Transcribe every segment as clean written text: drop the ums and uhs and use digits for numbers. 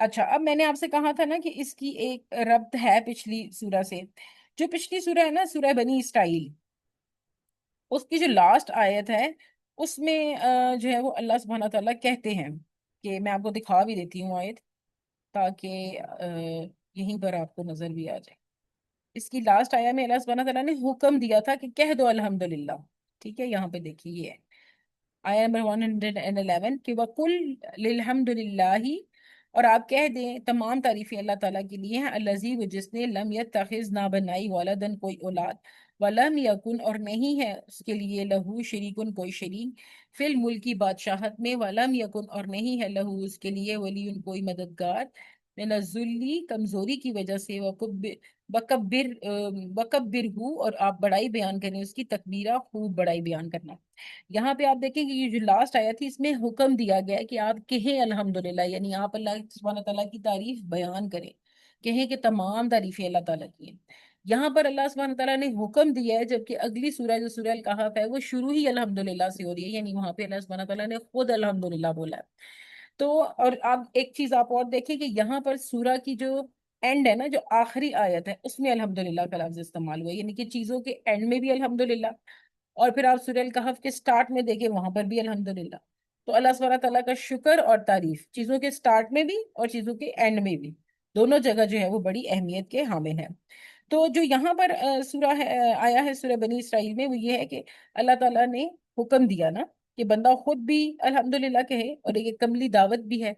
اچھا، اب میں نے آپ سے کہا تھا نا کہ اس کی ایک ربط ہے پچھلی سورہ سے. جو پچھلی سورہ ہے نا، سورہ بنی اسرائیل، اس کی جو لاسٹ آیت ہے، اس میں جو ہے وہ اللہ سبحانہ تعالیٰ کہتے ہیں کہ میں آپ کو دکھا بھی دیتی ہوں آیت، تاکہ یہیں پر آپ کو نظر بھی آ جائے. اس کی لاسٹ آیا میں اللہ سبحانہ تعالیٰ نے حکم دیا تھا کہ کہہ دو الحمدللہ. ٹھیک ہے، یہاں پہ دیکھیے یہ ہے آیا نمبر 111 کہ وَقُلْ لِلْحَمْدُ لِلَّهِ، اور آپ کہہ دیں تمام تعریفیں اللہ تعالیٰ کے لیے ہیں، الذی، وہ جس نے لم یتخذ، نہ بنائی، ولدن، کوئی اولاد، ولم یکن، اور نہیں ہے اس کے لیے، لہو، شریکن، کوئی شریک، فی الملکی، بادشاہت میں، ولم یکن، اور نہیں ہے، لہو، اس کے لیے، ولی، کوئی مددگار، من الذلی، کمزوری کی وجہ سے، بکبر، بکبر ہو، اور آپ بڑائی بیان کریں اس کی، تکبیرہ، خوب بڑائی بیان کرنا. یہاں پہ آپ دیکھیں کہ یہ جو لاسٹ آیا تھی، اس میں حکم دیا گیا ہے کہ آپ کہیں الحمدللہ، یعنی آپ اللہ سبحانہ تعالیٰ کی تعریف بیان کریں، کہیں کہ تمام تعریفیں اللہ تعالیٰ کی ہیں. یہاں پر اللہ سبحانہ تعالیٰ نے حکم دیا ہے، جبکہ اگلی سورہ جو سورہ الکہف ہے وہ شروع ہی الحمدللہ سے ہو رہی ہے، یعنی وہاں پہ اللہ سبحانہ تعالیٰ نے خود الحمدللہ بولا ہے. تو اور آپ ایک چیز آپ اور دیکھیں کہ یہاں پر سورہ کی جو اینڈ ہے نا، جو آخری آیت ہے، اس میں الحمدللہ کا لفظ استعمال ہوا ہے، یعنی کہ چیزوں کے اینڈ میں بھی الحمدللہ، اور پھر آپ سورہ الکہف کے سٹارٹ میں دیکھیں وہاں پر بھی الحمدللہ. تو اللہ سبحانہ تعالیٰ کا شکر اور تعریف چیزوں کے سٹارٹ میں بھی اور چیزوں کے اینڈ میں بھی، دونوں جگہ جو ہے وہ بڑی اہمیت کے حامل ہے. تو جو یہاں پر سورہ آیا ہے سورہ بنی اسرائیل میں، وہ یہ ہے کہ اللہ تعالیٰ نے حکم دیا نا کہ بندہ خود بھی الحمدللہ کہے، اور ایک کملی دعوت بھی ہے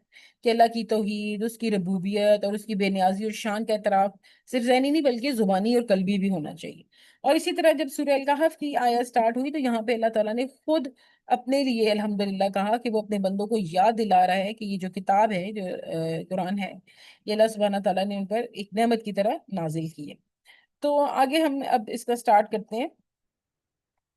کہ اللہ کی توحید، اس کی ربوبیت اور اس کی بے نیازی اور شان کا اعتراف صرف ذہنی نہیں بلکہ زبانی اور قلبی بھی ہونا چاہیے. اور اسی طرح جب سورہ الکہف کی آیت سٹارٹ ہوئی تو یہاں پہ اللہ تعالیٰ نے خود اپنے لیے الحمدللہ کہا کہ وہ اپنے بندوں کو یاد دلا رہا ہے کہ یہ جو کتاب ہے، جو قرآن ہے، یہ اللہ سبحانہ تعالیٰ نے ان پر ایک نعمت کی طرح نازل کی ہے. تو آگے ہم اب اس کا سٹارٹ کرتے ہیں.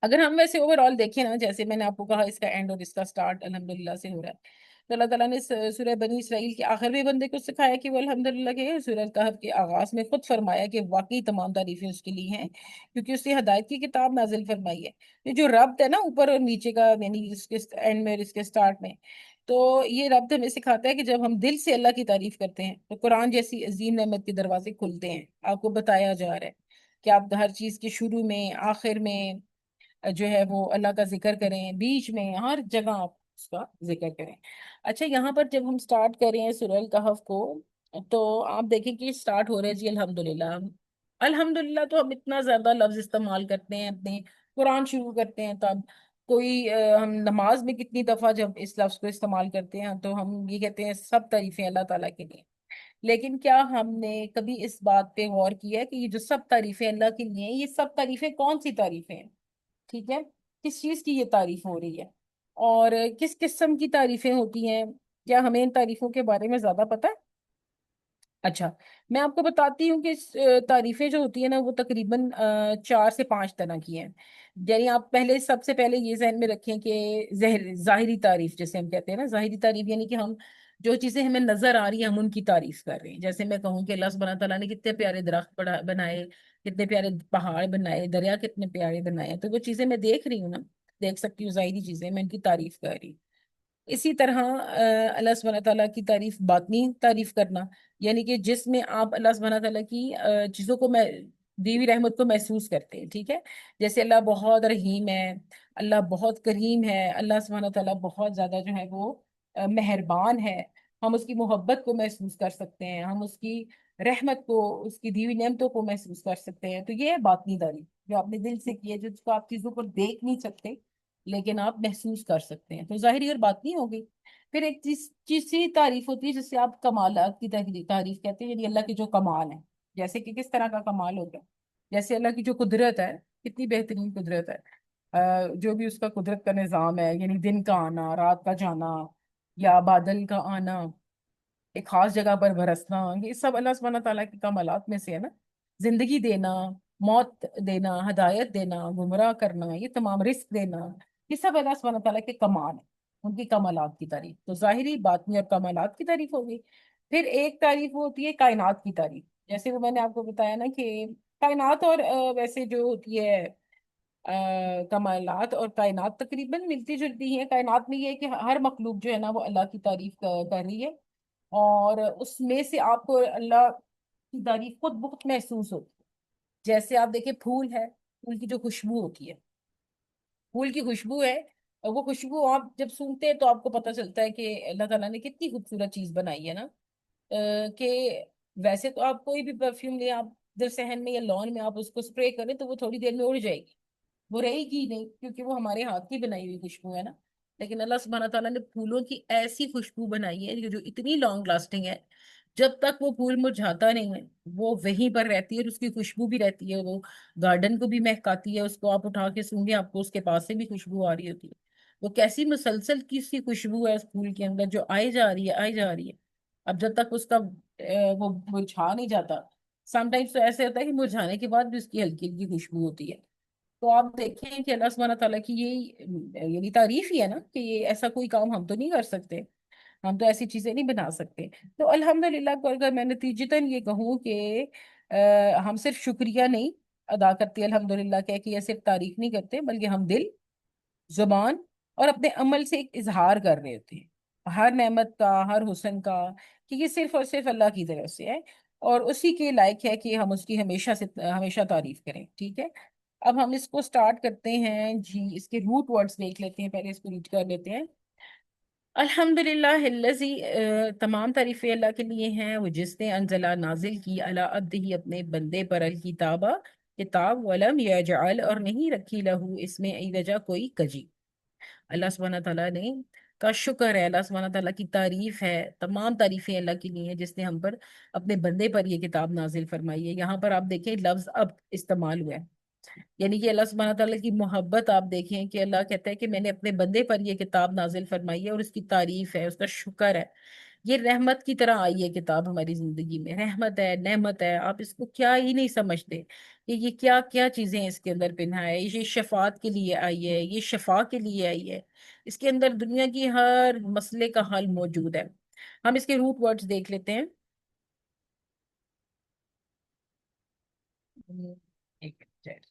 اگر ہم ویسے اوور آل دیکھیں نا، جیسے میں نے آپ کو کہا اس کا اینڈ اور اس کا سٹارٹ الحمدللہ سے ہو رہا ہے، تو اللہ تعالیٰ نے سورہ بنی اسرائیل کے آخر میں بندے کو سکھایا کہ وہ الحمدللہ کہے. سورہ الکہف کے آغاز میں خود فرمایا کہ واقعی تمام تعریفیں اس کے لیے ہیں، کیونکہ اس نے ہدایت کی کتاب نازل فرمائی ہے. یہ جو ربط ہے نا اوپر اور نیچے کا، یعنی اس کے اینڈ میں اور اس کے سٹارٹ میں، تو یہ ربط ہمیں سکھاتا ہے کہ جب ہم دل سے اللہ کی تعریف کرتے ہیں تو قرآن جیسی عظیم نعمت کے دروازے کھلتے ہیں. آپ کو بتایا جا رہا ہے کہ آپ ہر چیز کے شروع میں، آخر میں جو ہے وہ اللہ کا ذکر کریں، بیچ میں ہر جگہ آپ اس کا ذکر کریں. اچھا، یہاں پر جب ہم سٹارٹ کر رہے ہیں سورہ الکہف کو، تو آپ دیکھیں کہ سٹارٹ ہو رہا ہے جی الحمدللہ. الحمدللہ تو ہم اتنا زیادہ لفظ استعمال کرتے ہیں اپنے قرآن شروع کرتے ہیں تب. کوئی ہم نماز میں کتنی دفعہ جب اس لفظ کو استعمال کرتے ہیں تو ہم یہ کہتے ہیں سب تعریفیں اللہ تعالیٰ کے لیے. لیکن کیا ہم نے کبھی اس بات پہ غور کیا ہے کہ یہ جو سب تعریفیں اللہ کے لیے ہیں، یہ سب تعریفیں کون سی تعریفیں ہیں؟ ٹھیک ہے، کس چیز کی یہ تعریف ہو رہی ہے اور کس قسم کی تعریفیں ہوتی ہیں؟ کیا ہمیں ان تعریفوں کے بارے میں زیادہ پتہ ہے؟ اچھا، میں آپ کو بتاتی ہوں کہ تعریفیں جو ہوتی ہیں نا وہ تقریباً 4 سے 5 طرح کی ہیں. یعنی آپ پہلے سب سے پہلے یہ ذہن میں رکھیں کہ ظاہری تعریف جیسے ہم کہتے ہیں نا، ظاہری تعریف یعنی کہ ہم جو چیزیں ہمیں نظر آ رہی ہیں ہم ان کی تعریف کر رہے ہیں. جیسے میں کہوں کہ اللہ سبحانہ تعالیٰ نے کتنے پیارے درخت بنائے، کتنے پیارے پہاڑ بنائے، دریا کتنے پیارے بنائے، تو وہ چیزیں میں دیکھ رہی ہوں نا، دیکھ سکتی ہوں ظاہری چیزیں، میں ان کی تعریف کر رہی ہوں. اسی طرح اللہ سبحانہ تعالیٰ کی تعریف باطنی تعریف کرنا، یعنی کہ جس میں آپ اللہ سبحانہ تعالیٰ کی چیزوں کو میں دیوی رحمت کو محسوس کرتے ہیں. ٹھیک ہے، جیسے اللہ بہت رحیم ہے، اللہ بہت کریم ہے، اللہ سبحانہ تعالیٰ بہت زیادہ جو ہے وہ مہربان ہے. ہم اس کی محبت کو محسوس کر سکتے ہیں، ہم اس کی رحمت کو، اس کی دیوی نعمتوں کو محسوس کر سکتے ہیں. تو یہ ہے باطنی تعریف، جو آپ نے دل سے کی ہے، جس کو آپ چیزوں کو دیکھ نہیں سکتے لیکن آپ محسوس کر سکتے ہیں. تو ظاہری اور باطنی ہو گئی. پھر ایک چیز تعریف ہوتی ہے جس سے آپ کمالات کی تعریف کہتے ہیں، یعنی اللہ کے جو کمال ہیں. جیسے کہ کس طرح کا کمال ہوگا؟ جیسے اللہ کی جو قدرت ہے، کتنی بہترین قدرت ہے. جو بھی اس کا قدرت کا نظام ہے، یعنی دن کا آنا، رات کا جانا، یا بادل کا آنا، ایک خاص جگہ پر برسنا، یہ سب اللہ سبحانہ تعالیٰ کے کمالات میں سے ہے نا. زندگی دینا، موت دینا، ہدایت دینا، گمراہ کرنا، یہ تمام رزق دینا، یہ سب اللہ سبحانہ تعالیٰ کے کمال ہیں، ان کی کمالات کی تعریف. تو ظاہری، باطنی اور کمالات کی تعریف ہوگی. پھر ایک تعریف وہ ہوتی ہے کائنات کی تعریف. جیسے وہ میں نے آپ کو بتایا نا کہ کائنات اور ویسے جو ہوتی ہے کمالات اور کائنات تقریباً ملتی جلتی ہیں. کائنات میں یہ ہے کہ ہر مخلوق جو ہے نا وہ اللہ کی تعریف کر رہی ہے، اور اس میں سے آپ کو اللہ کی تعریف خود بخود محسوس ہوتی ہے. جیسے آپ دیکھیں پھول ہے، پھول کی جو خوشبو ہوتی ہے، پھول کی خوشبو ہے، اور وہ خوشبو آپ جب سونگتے ہیں تو آپ کو پتہ چلتا ہے کہ اللہ تعالیٰ نے کتنی خوبصورت چیز بنائی ہے نا. کہ ویسے تو آپ کوئی بھی پرفیوم لیں، آپ ادھر صحن میں یا لان میں آپ اس کو اسپرے کریں تو وہ تھوڑی دیر میں اڑ جائے گی، وہ رہے گی نہیں، کیونکہ وہ ہمارے ہاتھ کی بنائی ہوئی خوشبو ہے نا. لیکن اللہ سبحانہ تعالیٰ نے پھولوں کی ایسی خوشبو بنائی ہے جو اتنی لانگ لاسٹنگ ہے، جب تک وہ پھول مرجھاتا نہیں ہے وہ وہیں پر رہتی ہے، اور اس کی خوشبو بھی رہتی ہے، وہ گارڈن کو بھی مہکاتی ہے. اس کو آپ اٹھا کے سونگے، آپ کو اس کے پاس سے بھی خوشبو آ رہی ہوتی ہے. وہ کیسی مسلسل کی سی خوشبو ہے اس پھول کے اندر، جو آئی جا رہی ہے آئی جا رہی ہے. اب جب تک اس کا وہ مرجھا نہیں جاتا، سم ٹائمس تو ایسے ہوتا ہے کہ مرجھانے کے بعد بھی اس کی ہلکی ہلکی خوشبو ہوتی ہے. تو آپ دیکھیں کہ اللہ سبحانہ تعالیٰ کی یہ یعنی تعریف ہی ہے نا، کہ یہ ایسا کوئی کام ہم تو نہیں کر سکتے، ہم تو ایسی چیزیں نہیں بنا سکتے. تو الحمدللہ کو اگر میں نتیجتاً یہ کہوں کہ ہم صرف شکریہ نہیں ادا کرتے الحمدللہ کہہ کے، یا صرف تعریف نہیں کرتے، بلکہ ہم دل، زبان اور اپنے عمل سے ایک اظہار کر رہے ہوتے ہیں ہر نعمت کا، ہر حسن کا، کہ یہ صرف اور صرف اللہ کی طرف سے ہے، اور اسی کے لائق ہے کہ ہم اس کی ہمیشہ تعریف کریں. ٹھیک ہے، اب ہم اس کو سٹارٹ کرتے ہیں جی. اس کے روٹ ورڈز دیکھ لیتے ہیں، پہلے اس کو ریڈ کر لیتے ہیں. الحمدللہ الذی، تمام تعریفیں اللہ کے لیے ہیں، وہ جس نے انزلہ نازل کی، علی عبدہ اپنے بندے پر، الکتابہ کتاب، ولم یجعل اور نہیں رکھی، لہو اس میں وجہ کوئی کجی. اللہ سبحانہ تعالیٰ نے کا شکر ہے، اللہ سبحانہ تعالیٰ کی تعریف ہے، تمام تعریفیں اللہ کے لیے ہیں جس نے ہم پر اپنے بندے پر یہ کتاب نازل فرمائی ہے. یہاں پر آپ دیکھیں لفظ اب استعمال ہوا ہے، یعنی کہ اللہ سبحانہ تعالیٰ کی محبت آپ دیکھیں کہ اللہ کہتا ہے کہ میں نے اپنے بندے پر یہ کتاب نازل فرمائی ہے، اور اس کی تعریف ہے، اس کا شکر ہے. یہ رحمت کی طرح آئی ہے کتاب ہماری زندگی میں، رحمت ہے، نعمت ہے، آپ اس کو کیا ہی نہیں سمجھتے کہ یہ کیا کیا چیزیں اس کے اندر پنہا ہے. یہ شفاعت کے لیے آئی ہے، یہ شفا کے لیے آئی ہے، اس کے اندر دنیا کی ہر مسئلے کا حل موجود ہے. ہم اس کے روٹ ورڈز دیکھ لیتے ہیں. ایک منٹ.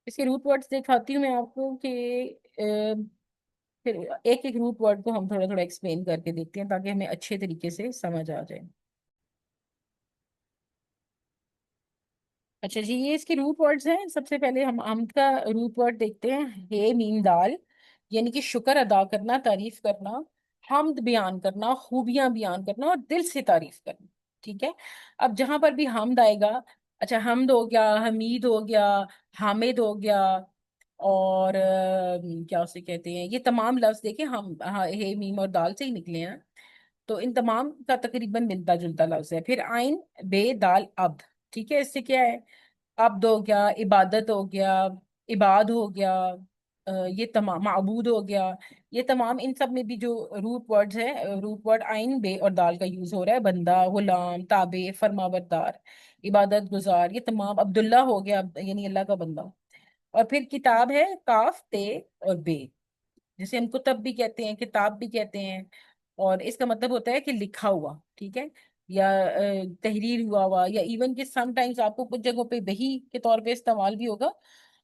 اس کے روٹ ورڈز دکھاتی ہوں میں آپ کو کہ پھر ایک ایک روٹ ورڈ کو ہم تھوڑا تھوڑا ایکسپلین کر کے دیکھتے ہیں تاکہ ہمیں اچھے طریقے سے سمجھ آ جائے. اچھا جی، یہ اس کے روٹ ورڈز ہیں. سب سے پہلے ہم حمد کا روٹ ورڈ دیکھتے ہیں، ہے میم دال، یعنی کہ شکر ادا کرنا، تعریف کرنا، حمد بیان کرنا، خوبیاں بیان کرنا اور دل سے تعریف کرنا. ٹھیک ہے، اب جہاں پر بھی حمد آئے گا، اچھا حمد ہو گیا، حمید ہو گیا، حامد ہو گیا، اور کیا اسے کہتے ہیں، یہ تمام لفظ دیکھیں ہم ہے میم اور دال سے ہی نکلے ہیں. تو ان تمام کا تقریباً ملتا جلتا لفظ ہے. پھر آئن، بے، دال، عبد. ٹھیک ہے، اس سے کیا ہے، عبد ہو گیا، عبادت ہو گیا، عباد ہو گیا، یہ تمام معبود ہو گیا. یہ تمام ان سب میں بھی جو روٹ ورڈز ہیں، روٹ ورڈ آئن، بے اور دال کا یوز ہو رہا ہے. بندہ، غلام، تابع، فرمانبردار، عبادت گزار، یہ تمام. عبداللہ ہو گیا یعنی اللہ کا بندہ. اور پھر کتاب ہے، کاف، تے اور بے، جسے ہم کتب بھی کہتے ہیں، کتاب بھی کہتے ہیں، اور اس کا مطلب ہوتا ہے کہ لکھا ہوا. ٹھیک ہے، یا تحریر ہوا ہوا، یا ایون کہ سم ٹائمز آپ کو کچھ جگہوں پہ بہی کے طور پہ استعمال بھی ہوگا.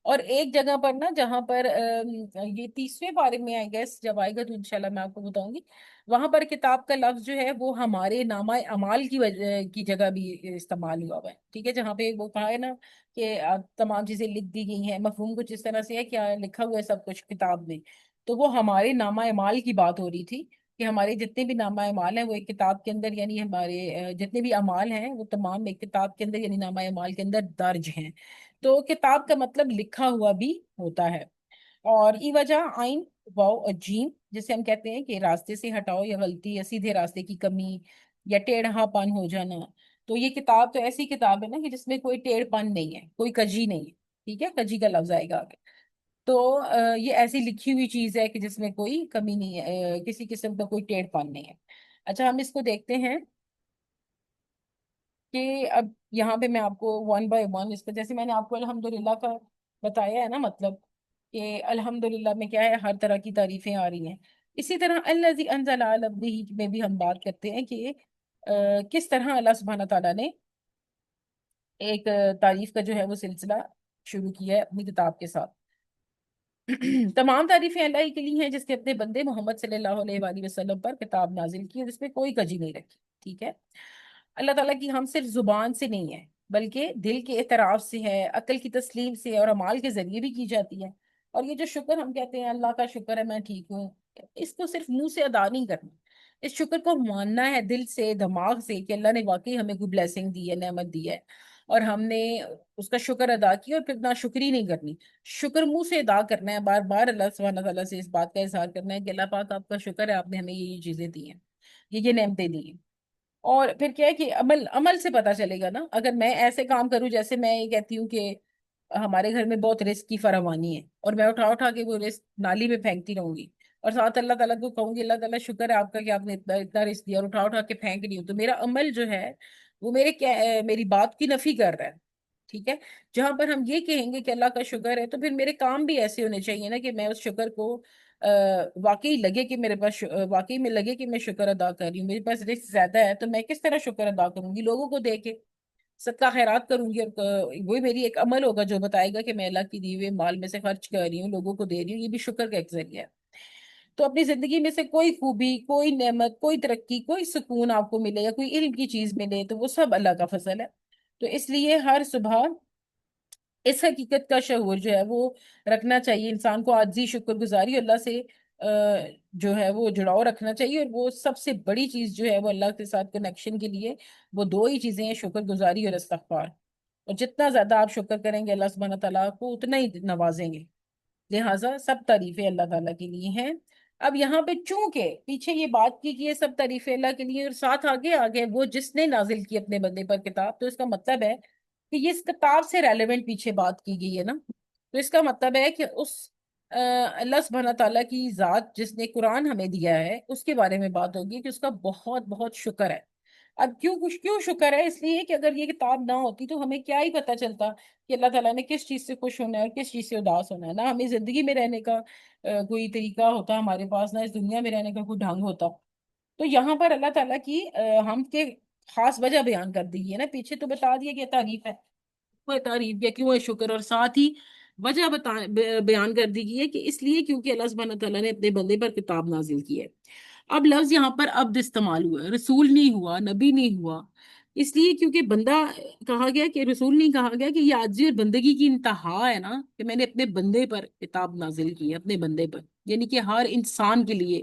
اور ایک جگہ پر نا جہاں پر یہ 30ویں پارے میں آئی گیس جب آئے گا تو انشاءاللہ میں آپ کو بتاؤں گی، وہاں پر کتاب کا لفظ جو ہے وہ ہمارے نامہ اعمال کی جگہ بھی استعمال ہوا ہوا ہے. ٹھیک ہے، جہاں پہ وہ کہا ہے نا کہ تمام چیزیں لکھ دی گئی ہیں، مفہوم کچھ اس طرح سے ہے، کیا لکھا ہوا ہے سب کچھ کتاب میں. تو وہ ہمارے نامہ اعمال کی بات ہو رہی تھی کہ ہمارے جتنے بھی نامہ اعمال ہیں وہ ایک کتاب کے اندر، یعنی ہمارے جتنے بھی اعمال ہیں وہ تمام ایک کتاب کے اندر یعنی نامہ اعمال کے اندر درج ہیں. تو کتاب کا مطلب لکھا ہوا بھی ہوتا ہے. اور ای وجہ، آئین، واو اور جیم، جسے ہم کہتے ہیں کہ راستے سے ہٹاؤ یا غلطی یا سیدھے راستے کی کمی یا ٹیڑھا پن ہو جانا. تو یہ کتاب تو ایسی کتاب ہے نا کہ جس میں کوئی ٹیڑھ پن نہیں ہے، کوئی کجی نہیں ہے. ٹھیک ہے، کجی کا لفظ آئے گا آگے. تو یہ ایسی لکھی ہوئی چیز ہے کہ جس میں کوئی کمی نہیں ہے، کسی قسم کا کوئی ٹیڑھ پن نہیں ہے. اچھا ہم اس کو دیکھتے ہیں کہ اب یہاں پہ میں آپ کو ون بائی ون اس کا، جیسے میں نے آپ کو الحمدللہ کا بتایا ہے نا، مطلب کہ الحمدللہ میں کیا ہے، ہر طرح کی تعریفیں آ رہی ہیں. اسی طرح الذی انزل علی عبدہ میں بھی ہم بات کرتے ہیں کہ کس طرح اللہ سبحانہ تعالیٰ نے ایک تعریف کا جو ہے وہ سلسلہ شروع کیا ہے اپنی کتاب کے ساتھ. تمام تعریفیں اللہ ہی کے لیے ہیں جس نے اپنے بندے محمد صلی اللہ علیہ وآلہ وسلم پر کتاب نازل کی اور اس میں کوئی کجی نہیں رکھی. ٹھیک ہے. اللہ تعالیٰ کی ہم صرف زبان سے نہیں ہے بلکہ دل کے اعتراف سے ہے، عقل کی تسلیم سے اور اعمال کے ذریعے بھی کی جاتی ہے. اور یہ جو شکر ہم کہتے ہیں اللہ کا شکر ہے میں ٹھیک ہوں، اس کو صرف منہ سے ادا نہیں کرنا، اس شکر کو ماننا ہے دل سے دماغ سے کہ اللہ نے واقعی ہمیں کوئی بلیسنگ دی ہے، نعمت دی ہے، اور ہم نے اس کا شکر ادا کیا. اور پھر ناشکری نہیں کرنی، شکر منہ سے ادا کرنا ہے، بار بار اللہ سبحانہ تعالیٰ سے اس بات کا اظہار کرنا ہے کہ اللہ پاک آپ کا شکر ہے، آپ نے ہمیں یہ چیزیں دی ہیں، یہ نعمتیں دی ہیں. اور پھر کیا ہے کہ عمل سے پتا چلے گا نا. اگر میں ایسے کام کروں جیسے میں یہ کہتی ہوں کہ ہمارے گھر میں بہت رزق کی فراوانی ہے اور میں اٹھا اٹھا کے وہ رزق نالی میں پھینکتی رہوں گی اور ساتھ اللہ تعالیٰ کو کہوں گی اللہ تعالیٰ شکر ہے آپ کا کہ آپ نے اتنا اتنا رزق دیا، اور اٹھا اٹھا کے پھینک رہی ہوں، تو میرا عمل جو ہے وہ میری بات کی نفی کر رہا ہے. ٹھیک ہے. جہاں پر ہم یہ کہیں گے کہ اللہ کا شکر ہے تو پھر میرے کام بھی ایسے ہونے چاہیے نا کہ میں اس شکر کو واقعی لگے کہ میرے پاس واقعی میں لگے کہ میں شکر ادا کر رہی ہوں. میرے پاس رزق زیادہ ہے تو میں کس طرح شکر ادا کروں گی؟ لوگوں کو دے کے صدقہ خیرات کروں گی، اور وہی میری ایک عمل ہوگا جو بتائے گا کہ میں اللہ کی دی ہوئے مال میں سے خرچ کر رہی ہوں، لوگوں کو دے رہی ہوں، یہ بھی شکر کا ایک ذریعہ ہے. تو اپنی زندگی میں سے کوئی خوبی، کوئی نعمت، کوئی ترقی، کوئی سکون آپ کو ملے یا کوئی علم کی چیز ملے تو وہ سب اللہ کا فضل ہے. تو اس لیے ہر صبح اس حقیقت کا شعور جو ہے وہ رکھنا چاہیے انسان کو، عاجزی، شکر گزاری اللہ سے جو ہے وہ جڑاؤ رکھنا چاہیے. اور وہ سب سے بڑی چیز جو ہے وہ اللہ کے ساتھ کنیکشن کے لیے وہ دو ہی چیزیں ہیں، شکر گزاری اور استغفار. اور جتنا زیادہ آپ شکر کریں گے اللہ سبحانہ تعالیٰ کو اتنا ہی نوازیں گے. لہٰذا سب تعریفیں اللہ تعالیٰ کے لیے ہیں. اب یہاں پہ چونکہ پیچھے یہ بات کی کہ یہ سب تعریفیں اللہ کے لیے اور ساتھ آگے آگے وہ جس نے نازل کی اپنے بندے پر کتاب، تو اس کا مطلب ہے کہ یہ اس کتاب سے ریلیونٹ پیچھے بات کی گئی ہے نا. تو اس کا مطلب ہے کہ اس اللہ سبحانہ تعالیٰ کی ذات جس نے قرآن ہمیں دیا ہے اس کے بارے میں بات ہوگی کہ اس کا بہت بہت شکر ہے. اب کیوں شکر ہے؟ اس لیے کہ اگر یہ کتاب نہ ہوتی تو ہمیں کیا ہی پتا چلتا کہ اللہ تعالیٰ نے کس چیز سے خوش ہونا ہے اور کس چیز سے اداس ہونا ہے. نہ ہمیں زندگی میں رہنے کا کوئی طریقہ ہوتا ہمارے پاس، نہ اس دنیا میں رہنے کا کوئی ڈھنگ ہوتا. تو یہاں پر اللہ تعالیٰ کی ہم کے خاص وجہ بیان کر دی ہے نا. پیچھے تو بتا دیا کہ یہ تعریف ہے، وہ تعریف یا کیوں ہے شکر، اور ساتھ ہی وجہ بیان کر دی گئی ہے کہ اس لیے کیونکہ اللہ سبحانہ تعالیٰ نے اپنے بندے پر کتاب نازل کی ہے. اب لفظ یہاں پر عبد استعمال ہوا ہے، رسول نہیں ہوا، نبی نہیں ہوا. اس لیے کیونکہ بندہ کہا گیا، کہ رسول نہیں کہا گیا. کہ یہ عاجزی اور بندگی کی انتہا ہے نا کہ میں نے اپنے بندے پر کتاب نازل کی ہے، اپنے بندے پر، یعنی کہ ہر انسان کے لیے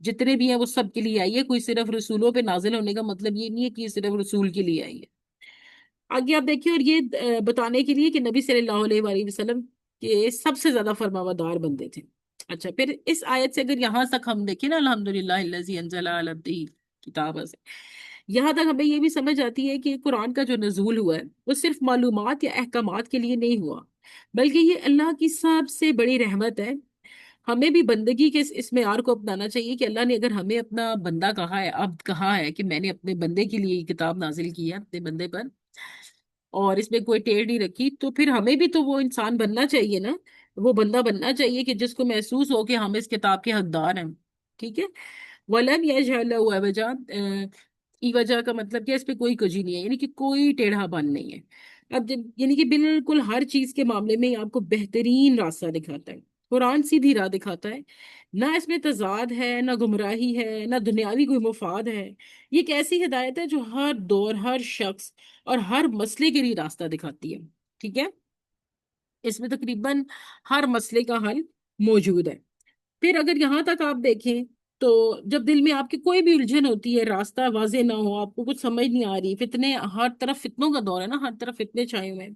جتنے بھی ہیں وہ سب کے لیے آئی ہے. کوئی صرف رسولوں پہ نازل ہونے کا مطلب یہ نہیں ہے کہ یہ صرف رسول کے لیے آئی ہے. آگے آپ دیکھیے، اور یہ بتانے کے لیے کہ نبی صلی اللہ علیہ وآلہ وسلم کے سب سے زیادہ فرمانبردار بندے تھے. اچھا، پھر اس آیت سے اگر یہاں تک ہم دیکھیں نا، الحمدللہ الذی انزل علی عبدہ کتاب سے، یہاں تک ہمیں یہ بھی سمجھ آتی ہے کہ قرآن کا جو نزول ہوا ہے وہ صرف معلومات یا احکامات کے لیے نہیں ہوا، بلکہ یہ اللہ کی سب سے بڑی رحمت ہے. ہمیں بھی بندگی کے اس معیار کو اپنانا چاہیے کہ اللہ نے اگر ہمیں اپنا بندہ کہا ہے، عبد کہا ہے، کہ میں نے اپنے بندے کے لیے یہ کتاب نازل کی ہے، اپنے بندے پر، اور اس میں کوئی ٹیڑھ نہیں رکھی، تو پھر ہمیں بھی تو وہ انسان بننا چاہیے نا، وہ بندہ بننا چاہیے کہ جس کو محسوس ہو کہ ہم اس کتاب کے حقدار ہیں. ٹھیک ہے. وَلَمْ يَجْعَلْ لَهُ عِوَجًا، ای وجہ کا مطلب کیا؟ اس پہ کوئی کجی نہیں ہے، یعنی کہ کوئی ٹیڑھا پن نہیں ہے. اب یعنی کہ بالکل ہر چیز کے معاملے میں آپ کو بہترین راستہ دکھاتا ہے. قرآن سیدھی راہ دکھاتا ہے، نہ اس میں تضاد ہے، نہ گمراہی ہے، نہ دنیاوی کوئی مفاد ہے. یہ ایک ایسی ہدایت ہے جو ہر دور، ہر شخص اور ہر مسئلے کے لیے راستہ دکھاتی ہے. ٹھیک ہے. اس میں تقریباً ہر مسئلے کا حل موجود ہے. پھر اگر یہاں تک آپ دیکھیں تو جب دل میں آپ کی کوئی بھی الجھن ہوتی ہے، راستہ واضح نہ ہو، آپ کو کچھ سمجھ نہیں آ رہی، فتنے، ہر طرف فتنوں کا دور ہے نا، ہر طرف فتنے چھائے ہوئے ہیں،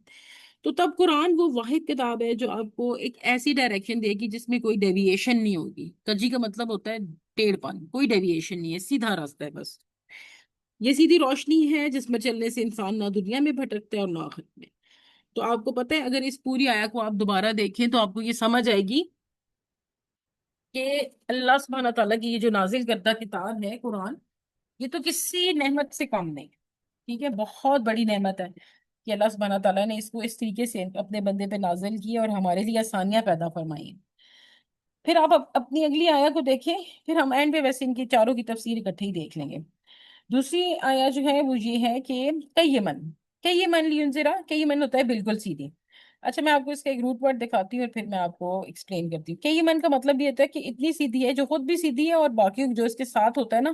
تو تب قرآن وہ واحد کتاب ہے جو آپ کو ایک ایسی ڈائریکشن دے گی جس میں کوئی ڈیویشن نہیں ہوگی. کجی کا مطلب ہوتا ہے ٹیڑھ پن، کوئی ڈیویشن نہیں ہے، سیدھا راستہ ہے بس. یہ سیدھی روشنی ہے جس میں چلنے سے انسان نہ دنیا میں بھٹکتا ہے اور نہ آخرت میں. تو آپ کو پتہ ہے اگر اس پوری آیت کو آپ دوبارہ دیکھیں تو آپ کو یہ سمجھ آئے گی کہ اللہ سبحانہ تعالیٰ کی یہ جو نازل کردہ کتاب ہے قرآن، یہ تو کسی نعمت سے کم نہیں. ٹھیک ہے. بہت بڑی نعمت ہے کہ اللہ سبحانہ تعالیٰ نے اس کو اس طریقے سے اپنے بندے پہ نازل کی اور ہمارے لیے آسانیاں پیدا فرمائی ہیں. پھر آپ اپنی اگلی آیا کو دیکھیں، پھر ہم اینڈ پہ ویسے ان کی چاروں کی تفسیر اکٹھے ہی دیکھ لیں گے. دوسری آیا جو ہے وہ یہ ہے کہ کئی من لینذرا، کئی من ہوتا ہے بالکل سیدھی. اچھا میں آپ کو اس کا ایک روٹ ورڈ دکھاتی ہوں اور پھر میں آپ کو ایکسپلین کرتی ہوں. کئی من کا مطلب یہ ہوتا ہے کہ اتنی سیدھی ہے جو خود بھی سیدھی ہے اور باقی جو اس کے ساتھ ہوتا ہے نا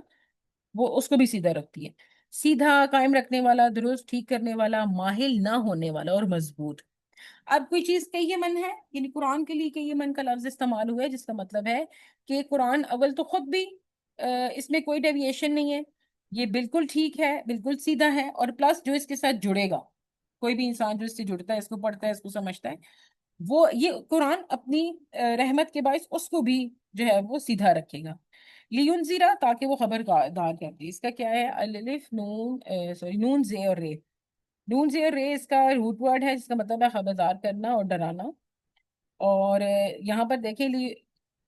وہ اس کو بھی سیدھا رکھتی ہے. سیدھا، قائم رکھنے والا، درست، ٹھیک کرنے والا، ماہل نہ ہونے والا اور مضبوط. اب کوئی چیز کئی من ہے، یعنی قرآن کے لیے کئی من کا لفظ استعمال ہوا ہے جس کا مطلب ہے کہ قرآن اول تو خود بھی اس میں کوئی ڈیویشن نہیں ہے، یہ بالکل ٹھیک ہے، بالکل سیدھا ہے، اور پلس جو اس کے ساتھ جڑے گا، کوئی بھی انسان جو اس سے جڑتا ہے، اس کو پڑھتا ہے، اس کو سمجھتا ہے، وہ یہ قرآن اپنی رحمت کے باعث اس کو بھی جو ہے وہ سیدھا رکھے گا. لیونزیرا، تاکہ وہ خبردار کر دے. اس کا کیا ہے؟ الف نون سوری نون زے اور رے. نون زے اور رے اس کا روٹ ورڈ ہے جس کا مطلب ہے خبردار کرنا اور ڈرانا. اور یہاں پر دیکھیں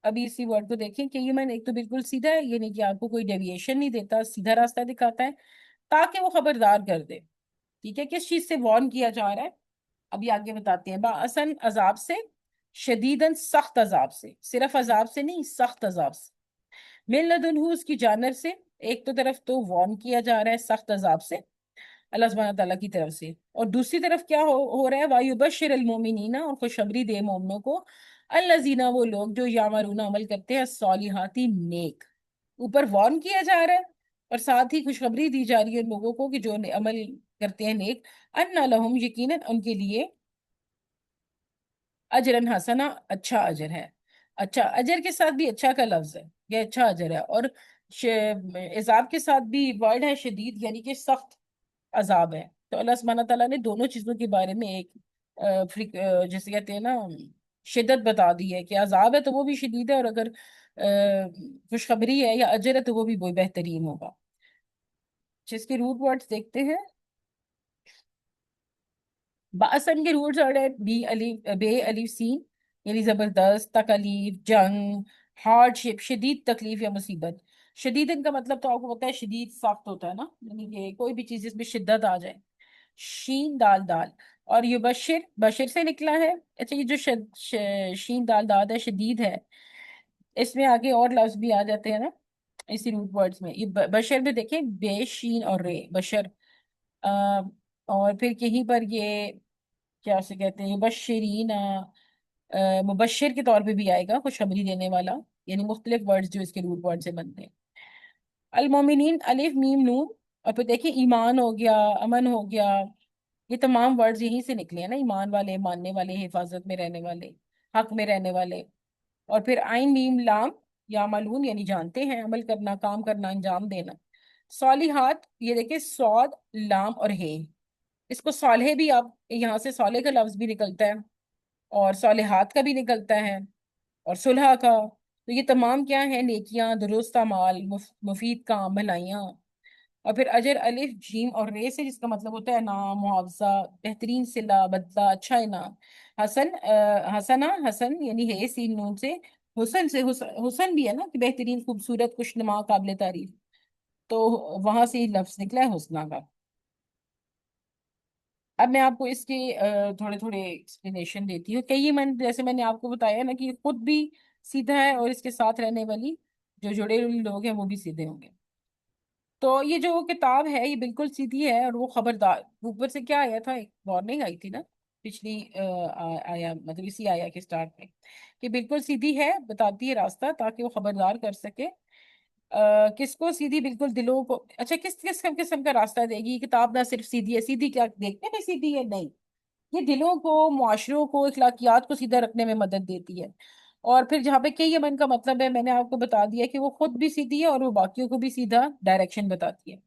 ابھی اسی ورڈ کو دیکھیں کہ یہ ایک تو بالکل سیدھا ہے، یعنی کہ آپ کو کوئی ڈیویشن نہیں دیتا، سیدھا راستہ دکھاتا ہے تاکہ وہ خبردار کر دے. ٹھیک ہے، کس چیز سے وارن کیا جا رہا ہے ابھی آگے بتاتے ہیں. باسن عذاب سے، شدیدن سخت عذاب سے، صرف عذاب سے نہیں سخت عذاب سے. من لدنہ اس کی جانب سے، ایک تو طرف تو وارن کیا جا رہا ہے سخت عذاب سے اللہ سبحانہ تعالیٰ کی طرف سے، اور دوسری طرف کیا ہو رہا ہے؟ وَيُبَشِّرَ الْمُؤْمِنِينَ، اور خوشخبری دے مومنوں کو، الَّذِينَ وہ لوگ جو یعملون عمل کرتے ہیں الصالحات نیک. اوپر وارن کیا جا رہا ہے اور ساتھ ہی خوشخبری دی جا رہی ہے لوگوں کو کہ جو عمل کرتے ہیں نیک، ان لہم یقیناً ان کے لیے اجرن حسنا اچھا اجر ہے. اچھا اجر کے ساتھ بھی اچھا کا لفظ ہے، یہ اچھا اجر ہے. اور عذاب کے ساتھ بھی ورڈ ہے شدید، یعنی کہ سخت عذاب ہے. تو اللہ سبحانہ تعالیٰ نے دونوں چیزوں کے بارے میں ایک جیسے کہتے ہیں نا شدت بتا دی ہے کہ عذاب ہے تو وہ بھی شدید ہے، اور اگر خوشخبری ہے یا اجر ہے تو وہ بھی بہت بہترین ہوگا. جس کے روٹ ورڈز دیکھتے ہیں. باسن کے روٹس آر بی الف بے الف سین، یعنی زبردست، تکلیف، جنگ، ہارڈ شپ، شدید تکلیف یا مصیبت. شدید ان کا مطلب تو آپ کو پتا ہے شدید سخت ہوتا ہے نا، یعنی کہ کوئی بھی چیز جس میں شدت آ جائے. شین دال دال. اور یہ بشر بشر سے نکلا ہے. اچھا یہ جو شین دال دال ہے شدید ہے، اس میں آگے اور لفظ بھی آ جاتے ہیں نا اسی روٹ ورڈز میں. یہ بشر میں دیکھیں بے شین اور رے بشر. آ، اور پھر کہیں پر یہ کیا اسے کہتے ہیں مبشرین، مبشر کے طور پہ بھی آئے گا، خوشخبری دینے والا. یعنی مختلف ورڈز جو اس کے روٹ ورڈ سے بنتے ہیں. المومنین الف میم نون. اور پھر دیکھیں ایمان ہو گیا، امن ہو گیا، یہ تمام ورڈز یہیں سے نکلے ہیں نا. ایمان والے، ماننے والے، حفاظت میں رہنے والے، حق میں رہنے والے. اور پھر آئین میم لام، یا ملون یعنی جانتے ہیں، عمل کرنا، کام کرنا، انجام دینا. صالحات، یہ دیکھیں سعود لام اور ہے. اس کو صالح بھی آپ یہاں سے صالح کا لفظ بھی نکلتا ہے اور صالحات کا بھی نکلتا ہے اور صلح کا. تو یہ تمام کیا ہیں؟ نیکیاں، درست اعمال، مفید کام، بھلائیاں. اور پھر اجر الف جیم اور رے سے، جس کا مطلب ہوتا ہے انعام، معاوضہ، بہترین صلہ، بدلہ، اچھا انعام. حسن حسنا حسن یعنی ہے سین نون سے. حسن سے حسن بھی ہے نا کہ بہترین، خوبصورت، خوشنما، قابل تعریف. تو وہاں سے یہ لفظ نکلا ہے حسنہ کا. اب میں آپ کو اس کے تھوڑے تھوڑے ایکسپلینیشن دیتی ہوں. کئی من جیسے میں نے آپ کو بتایا نا کہ یہ خود بھی سیدھا ہے اور اس کے ساتھ رہنے والی جو جڑے ہوئے لوگ ہیں وہ بھی سیدھے ہوں گے. تو یہ جو کتاب ہے یہ بالکل سیدھی ہے اور وہ خبردار. اوپر سے کیا آیا تھا؟ ایک وارننگ آئی تھی نا پچھلی آیا مطلب اسی آیا کے سٹارٹ میں کہ بالکل سیدھی ہے، بتاتی ہے راستہ تاکہ وہ خبردار کر سکے. کس کو سیدھی؟ بالکل دلوں کو. اچھا کس کس قسم کا راستہ دے گی یہ کتاب؟ نہ صرف سیدھی ہے، سیدھی کیا دیکھنے میں سیدھی ہے؟ نہیں، یہ دلوں کو، معاشروں کو، اخلاقیات کو سیدھا رکھنے میں مدد دیتی ہے. اور پھر جہاں پہ کہ یہ من کا مطلب ہے میں نے آپ کو بتا دیا کہ وہ خود بھی سیدھی ہے اور وہ باقیوں کو بھی سیدھا ڈائریکشن بتاتی ہے.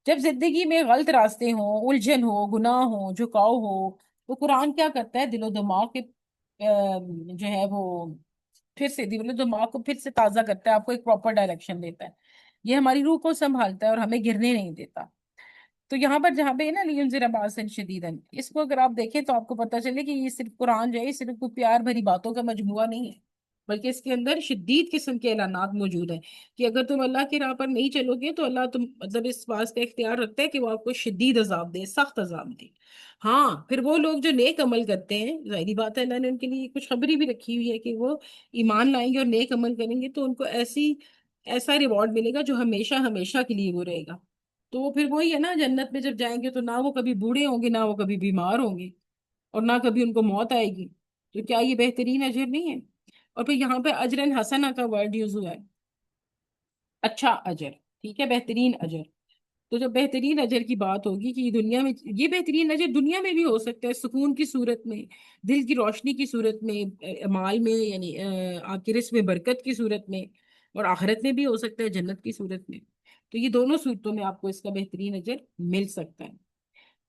جب زندگی میں غلط راستے ہوں، الجھن ہو، گناہ ہو، جھکاؤ ہو، تو قرآن کیا کرتا ہے؟ دل و دماغ کے جو ہے وہ پھر سے دل و دماغ کو پھر سے تازہ کرتا ہے، آپ کو ایک پراپر ڈائریکشن دیتا ہے. یہ ہماری روح کو سنبھالتا ہے اور ہمیں گرنے نہیں دیتا. تو یہاں پر جہاں پہ ہے نا لینذر باسن شدیدن، اس کو اگر آپ دیکھیں تو آپ کو پتہ چلے کہ یہ صرف قرآن جو ہے یہ صرف کوئی پیار بھری باتوں کا مجموعہ نہیں ہے، بلکہ اس کے اندر شدید قسم کے اعلانات موجود ہیں کہ اگر تم اللہ کی راہ پر نہیں چلو گے تو اللہ تم مطلب اس بات کا اختیار رکھتا ہے کہ وہ آپ کو شدید عذاب دے، سخت عذاب دے. ہاں پھر وہ لوگ جو نیک عمل کرتے ہیں، ظاہری بات ہے اللہ نے ان کے لیے کچھ خبری بھی رکھی ہوئی ہے کہ وہ ایمان لائیں گے اور نیک عمل کریں گے تو ان کو ایسا ریوارڈ ملے گا جو ہمیشہ ہمیشہ کے لیے وہ رہے گا. تو وہ پھر وہی ہے نا، جنت میں جب جائیں گے تو نہ وہ کبھی بوڑھے ہوں گے نہ وہ کبھی بیمار ہوں گے. اور نہ کبھی ان کو موت آئے گی، تو کیا یہ بہترین اجر نہیں ہے؟ اور پھر یہاں پہ اجرن حسنا کا ورڈ یوز ہوا ہے، اچھا اجر، ٹھیک ہے، بہترین اجر۔ تو جب بہترین اجر کی بات ہوگی کہ یہ دنیا میں، یہ بہترین اجر دنیا میں بھی ہو سکتا ہے، سکون کی صورت میں، دل کی روشنی کی صورت میں، مال میں یعنی آپ کے رزق میں برکت کی صورت میں، اور آخرت میں بھی ہو سکتا ہے جنت کی صورت میں۔ تو یہ دونوں صورتوں میں آپ کو اس کا بہترین اجر مل سکتا ہے۔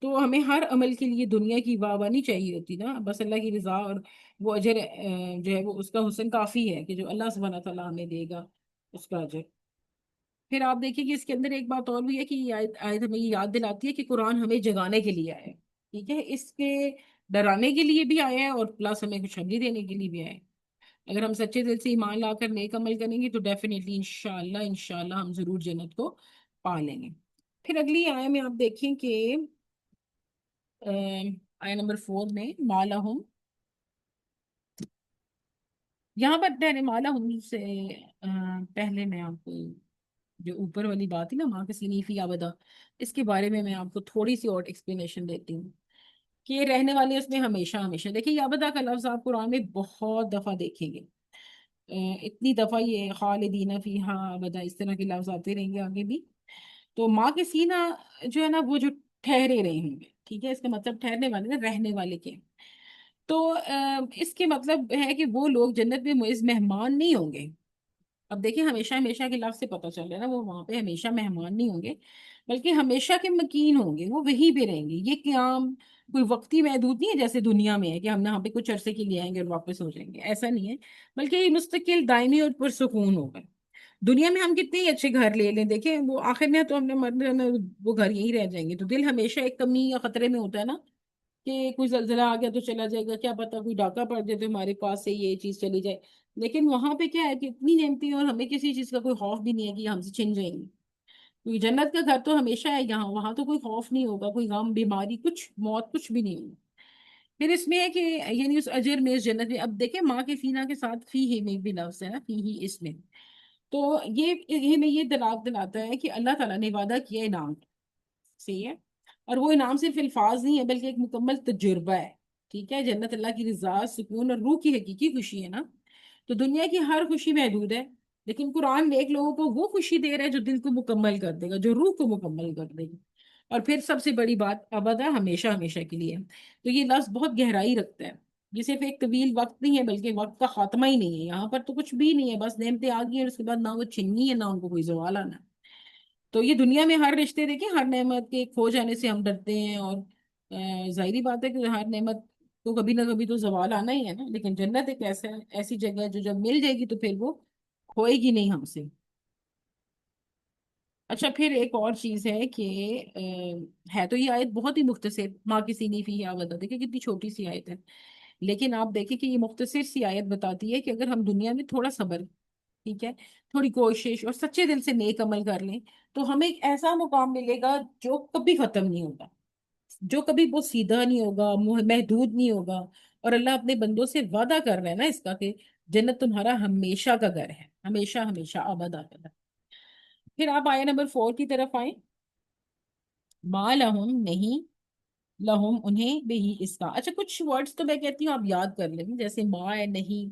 تو ہمیں ہر عمل کے لیے دنیا کی واہ واہ نہیں چاہیے ہوتی نا، بس اللہ کی رضا اور وہ اجر جو ہے وہ اس کا حسن کافی ہے کہ جو اللہ سبحانہ تعالیٰ ہمیں دے گا اس کا اجر۔ پھر آپ دیکھیں کہ اس کے اندر ایک بات اور بھی ہے کہ یہ آیت ہمیں یہ یاد دلاتی ہے کہ قرآن ہمیں جگانے کے لیے آیا ہے، ٹھیک ہے، اس کے ڈرانے کے لیے بھی آیا ہے اور پلس ہمیں خوشخبری دینے کے لیے بھی آیا ہے۔ اگر ہم سچے دل سے ایمان لا کر نیک عمل کریں گے تو ڈیفینیٹلی انشاءاللہ ہم ضرور جنت کو پا لیں گے۔ پھر اگلی آیت میں آپ دیکھیں کہ آیت نمبر 4 میں مالہم، یہاں پر پہلے مالہم سے پہلے میں آپ کو جو اوپر والی بات ہے نا ماں کسی نیفی آبدا، اس کے بارے میں آپ کو تھوڑی سی اور ایکسپلینیشن دیتی ہوں کہ یہ رہنے والے اس میں ہمیشہ ہمیشہ، دیکھیں یہ آبدا کا لفظ آپ قرآن میں بہت دفعہ دیکھیں گے، اتنی دفعہ یہ خالدین فیہا ابدا اس طرح کے لفظ آتے رہیں گے آگے بھی۔ تو ماں کے سینہ جو ہے نا وہ جو ٹھہرے رہے ہوں گے، ٹھیک ہے، اس کا مطلب ٹھہرنے والے نا رہنے والے کے، تو اس کے مطلب ہے کہ وہ لوگ جنت میں معز مہمان نہیں ہوں گے۔ اب دیکھیں ہمیشہ ہمیشہ کے لفظ سے پتہ چل رہا ہے نا وہ وہاں پہ ہمیشہ مہمان نہیں ہوں گے، بلکہ ہمیشہ کے مکین ہوں گے، وہ وہیں پہ رہیں گے۔ یہ قیام کوئی وقتی محدود نہیں ہے جیسے دنیا میں ہے کہ ہم یہاں پہ کچھ عرصے کے لیے آئیں گے اور واپس ہو جائیں گے، ایسا نہیں ہے، بلکہ یہ مستقل دائمی اور پرسکون ہوگا۔ دنیا میں ہم کتنے ہی اچھے گھر لے لیں، دیکھیں وہ آخر میں تو ہم نے مرنے وہ گھر یہی رہ جائیں گے، تو دل ہمیشہ ایک کمی یا خطرے میں ہوتا ہے نا کہ کوئی زلزلہ آ گیا تو چلا جائے گا، کیا پتا کوئی ڈاکہ پڑ جائے تو ہمارے پاس سے یہ چیز چلی جائے۔ لیکن وہاں پہ کیا ہے کہ اتنی نعمتیں ہیں اور ہمیں کسی چیز کا کوئی خوف بھی نہیں ہے کہ یہ ہم سے چھن جائیں گی، کیونکہ جنت کا گھر تو ہمیشہ ہے، یہاں وہاں تو کوئی خوف نہیں ہوگا، کوئی غم بیماری کچھ موت کچھ بھی نہیں ہوگا۔ پھر اس میں ہے کہ یعنی اس اجر میں اس جنت میں، اب دیکھیں ماں کے سینہ کے ساتھ فی ہی میں بھی لفظ ہے نا، فی ہی اس میں، تو یہ ہمیں یہ دلالت دلاتا ہے کہ اللہ تعالیٰ نے وعدہ کیا انعام، صحیح ہے، اور وہ انعام صرف الفاظ نہیں ہے بلکہ ایک مکمل تجربہ ہے، ٹھیک ہے، جنت اللہ کی رضا، سکون اور روح کی حقیقی خوشی ہے نا۔ تو دنیا کی ہر خوشی محدود ہے، لیکن قرآن نیک لوگوں کو وہ خوشی دے رہا ہے جو دل کو مکمل کر دے گا، جو روح کو مکمل کر دے گا، اور پھر سب سے بڑی بات ابدا ہمیشہ ہمیشہ کے لیے ہے۔ تو یہ لفظ بہت گہرائی رکھتا ہے، یہ صرف ایک طویل وقت نہیں ہے بلکہ وقت کا خاتمہ ہی نہیں ہے، یہاں پر تو کچھ بھی نہیں ہے، بس نعمتیں آ گئی اور اس کے بعد نہ وہ چھننی ہے نہ ان کو کوئی زوال آنا ہے۔ تو یہ دنیا میں ہر رشتے دیکھیں، ہر نعمت کے کھو جانے سے ہم ڈرتے ہیں، اور ظاہری بات ہے کہ ہر نعمت کو کبھی نہ کبھی تو زوال آنا ہی ہے نا، لیکن جنت ایک ایسی جگہ ہے جو جب مل جائے گی تو پھر وہ کھوئے گی نہیں ہم سے۔ اچھا پھر ایک اور چیز ہے کہ ہے تو یہ آیت بہت ہی مختصر، ماں کسی نہیں فی بتا دیکھیں کتنی چھوٹی سی آیت ہے، لیکن آپ دیکھیں کہ یہ مختصر سی آیت بتاتی ہے کہ اگر ہم دنیا میں تھوڑا صبر، ٹھیک ہے، تھوڑی کوشش اور سچے دل سے نیک عمل کر لیں تو ہمیں ایک ایسا مقام ملے گا جو کبھی ختم نہیں ہوگا، جو کبھی وہ سیدھا نہیں ہوگا، محدود نہیں ہوگا، اور اللہ اپنے بندوں سے وعدہ کر رہے ہیں نا اس کا کہ جنت تمہارا ہمیشہ کا گھر ہے، ہمیشہ ہمیشہ آباد آباد۔ پھر آپ آئے نمبر 4 کی طرف آئیں، ما لہم نہیں، لہم انہیں بہی اس کا، اچھا کچھ ورڈز تو میں کہتی ہوں آپ یاد کر لیں، جیسے ما ہے نہیں،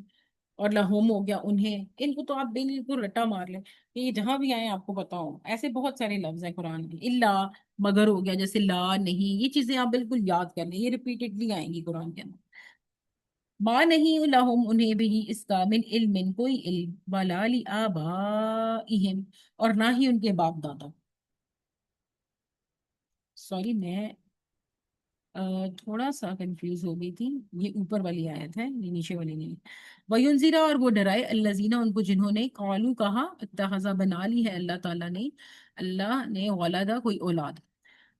اور لہم ہو گیا انہیں، ان کو تو آپ بالکل رٹا مار لیں کہ یہ جہاں بھی آئیں آپ کو پتا ہو، ایسے بہت سارے لفظ ہیں قرآن میں، اللہ مگر ہو گیا، جیسے لا نہیں، یہ چیزیں آپ بالکل یاد کر لیں، یہ ریپیٹڈلی آئیں گی قرآن کے اندر۔ ماں نہیں لہم انہیں بھی اس کا من علم کوئی علم، ولا لآبائہم اور نہ ہی ان کے باپ دادا، سوری میں تھوڑا سا کنفیوز ہو گئی تھی، یہ اوپر والی آیت ہے یہ نیچے والی نہیں۔ وَيُنذِرَ اور وہ ڈرائے الذین ان کو جنہوں نے قالوا کہا اتخذ بنا لی ہے اللہ نے ولدا کوئی اولاد،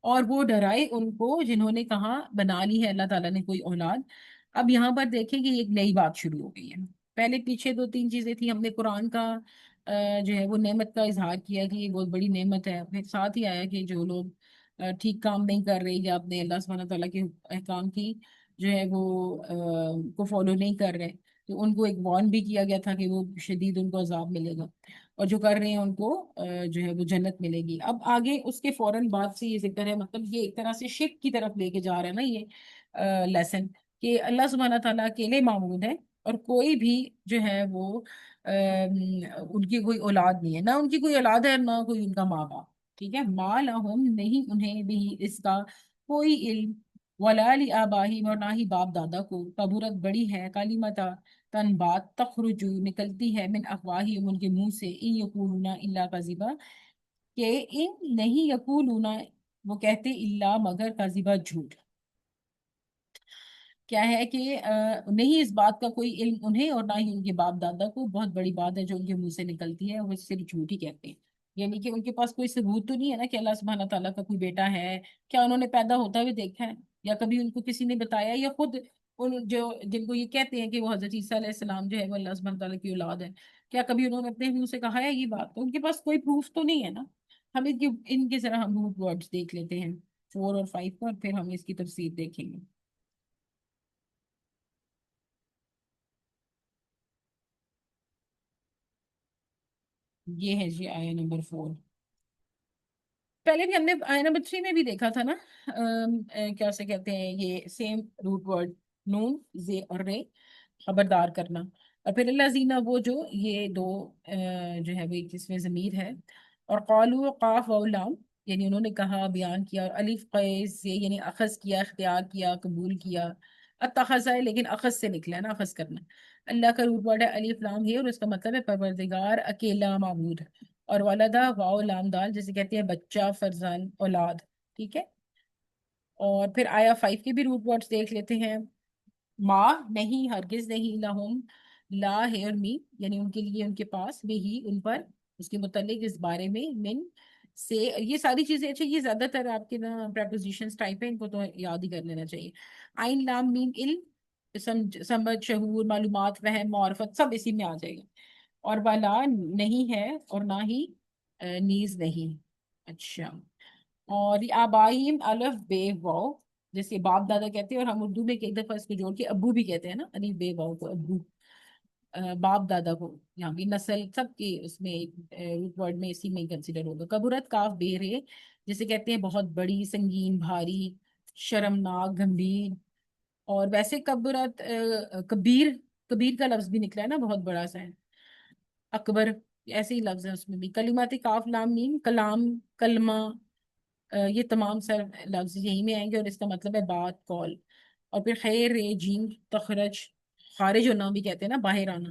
اور وہ ڈرائے ان کو جنہوں نے کہا بنا لی ہے اللہ تعالیٰ نے کوئی اولاد۔ اب یہاں پر دیکھیں کہ ایک نئی بات شروع ہو گئی ہے، پہلے پیچھے 2 3 چیزیں تھیں، ہم نے قرآن کا جو ہے وہ نعمت کا اظہار کیا کہ یہ بہت بڑی نعمت ہے، پھر ساتھ ہی آیا کہ جو لوگ ٹھیک کام نہیں کر رہے یا اپنے اللہ سبحانہ تعالیٰ کے احکام کی جو ہے وہ کو فالو نہیں کر رہے، تو ان کو ایک وارن بھی کیا گیا تھا کہ وہ شدید ان کو عذاب ملے گا، اور جو کر رہے ہیں ان کو جو ہے وہ جنت ملے گی۔ اب آگے اس کے فوراً بعد سے یہ ذکر ہے، مطلب یہ ایک طرح سے شرک کی طرف لے کے جا رہا ہے نا یہ لیسن، کہ اللہ سبحانہ تعالیٰ اکیلے معبود ہے، اور کوئی بھی جو ہے وہ ان کی کوئی اولاد نہیں ہے، نہ ان کی کوئی اولاد ہے نہ کوئی ان کا ماں باپ، ٹھیک ہے، ما لہم نہیں انہیں بھی اس کا کوئی علم، ولا لآبائہم اور نہ ہی باپ دادا کو، کبرت بڑی ہے کلمتا تن بات تخرجو نکلتی ہے من افواہہم ان کے منہ سے، ان یقولون الا کذبا کہ ان نہیں یقولون وہ کہتے الا مگر کذبا جھوٹ، کیا ہے کہ نہیں اس بات کا کوئی علم انہیں اور نہ ہی ان کے باپ دادا کو، بہت بڑی بات ہے جو ان کے منہ سے نکلتی ہے، وہ صرف جھوٹ ہی کہتے ہیں، یعنی کہ ان کے پاس کوئی ثبوت تو نہیں ہے نا کہ اللہ سبحانہ تعالیٰ کا کوئی بیٹا ہے، کیا انہوں نے پیدا ہوتا ہوئے دیکھا ہے، یا کبھی ان کو کسی نے بتایا، یا خود ان جو جن کو یہ کہتے ہیں کہ وہ حضرت عیسیٰ علیہ السلام جو ہے وہ اللہ سبحانہ تعالیٰ کی اولاد ہے، کیا کبھی انہوں نے اپنے منہ سے کہا ہے یہ بات؟ تو ان کے پاس کوئی پروف تو نہیں ہے نا، ہم ان کے ذرا ہم روٹ ورڈز دیکھ لیتے ہیں 4 اور 5 پر، پھر ہم اس کی تفسیر دیکھیں گے۔ یہ ہے جی آیا نمبر 4، پہلے بھی ہم نے آیا نمبر 3 میں بھی دیکھا تھا نا، کیا سے کہتے ہیں یہ سیم روٹ ورڈ، نون زے اور رے، خبردار کرنا، اور پھر اللہ زینہ وہ جو یہ دو جو ہے وہ ایک جس میں ضمیر ہے، اور قالو قاف و لام یعنی انہوں نے کہا بیان کیا، اور الف قیس سے یعنی اخذ کیا، اختیار کیا، قبول کیا، اتخذ ہے لیکن اخذ سے نکلا ہے نا، اخذ کرنا، اللہ کا روٹ ورڈ ہے الف لام ہے، اور اس کا مطلب ہے پروردگار اکیلا معبود، اور والدہ واو لام دال جسے کہتے ہیں بچہ، فرزند، اولاد، ٹھیک ہے، اور پھر آیا 5 کے بھی روٹ ورڈز دیکھ لیتے ہیں، ماں نہیں، ہرگز نہیں، لہم لا ہے اور می یعنی ان کے لیے، ان کے پاس بھی ہی ان پر، اس کے متعلق، اس بارے میں، من سے، یہ ساری چیزیں، اچھا یہ زیادہ تر آپ کے نا پریپوزیشنز ٹائپ ہیں، ان کو تو یاد ہی کر لینا چاہیے، آئین لام میم علم، سمجھ، شعور، معلومات، فہم، معرفت، سب اسی میں آ جائے گا، اور والا نہیں ہے، اور نہ ہی نیز نہیں، اچھا، اور یہ آبائیم الف بے واو جیسے باپ دادا کہتے ہیں، اور ہم اردو میں ایک دفعہ اس کو جوڑ کے ابو بھی کہتے ہیں نا، الف بے واو کو ابو، باپ دادا کو، یہاں بھی نسل سب کے اس میں روٹ ورڈ میں اسی میں ہی کنسیڈر ہوگا، کبرت کاف بے رے جسے کہتے ہیں بہت بڑی، سنگین، بھاری، شرمناک، گمبھیر، اور ویسے کبرت کبیر، کبیر کا لفظ بھی نکلا ہے نا، بہت بڑا سا ہے، اکبر، ایسے ہی لفظ ہے اس میں بھی، کلمات کاف لام میم کلام، کلمہ، یہ تمام سر لفظ یہی میں آئیں گے، اور اس کا مطلب ہے بات، کال، اور پھر خیر رے جیم تخرج، خارج ہونا بھی کہتے ہیں نا، باہر آنا،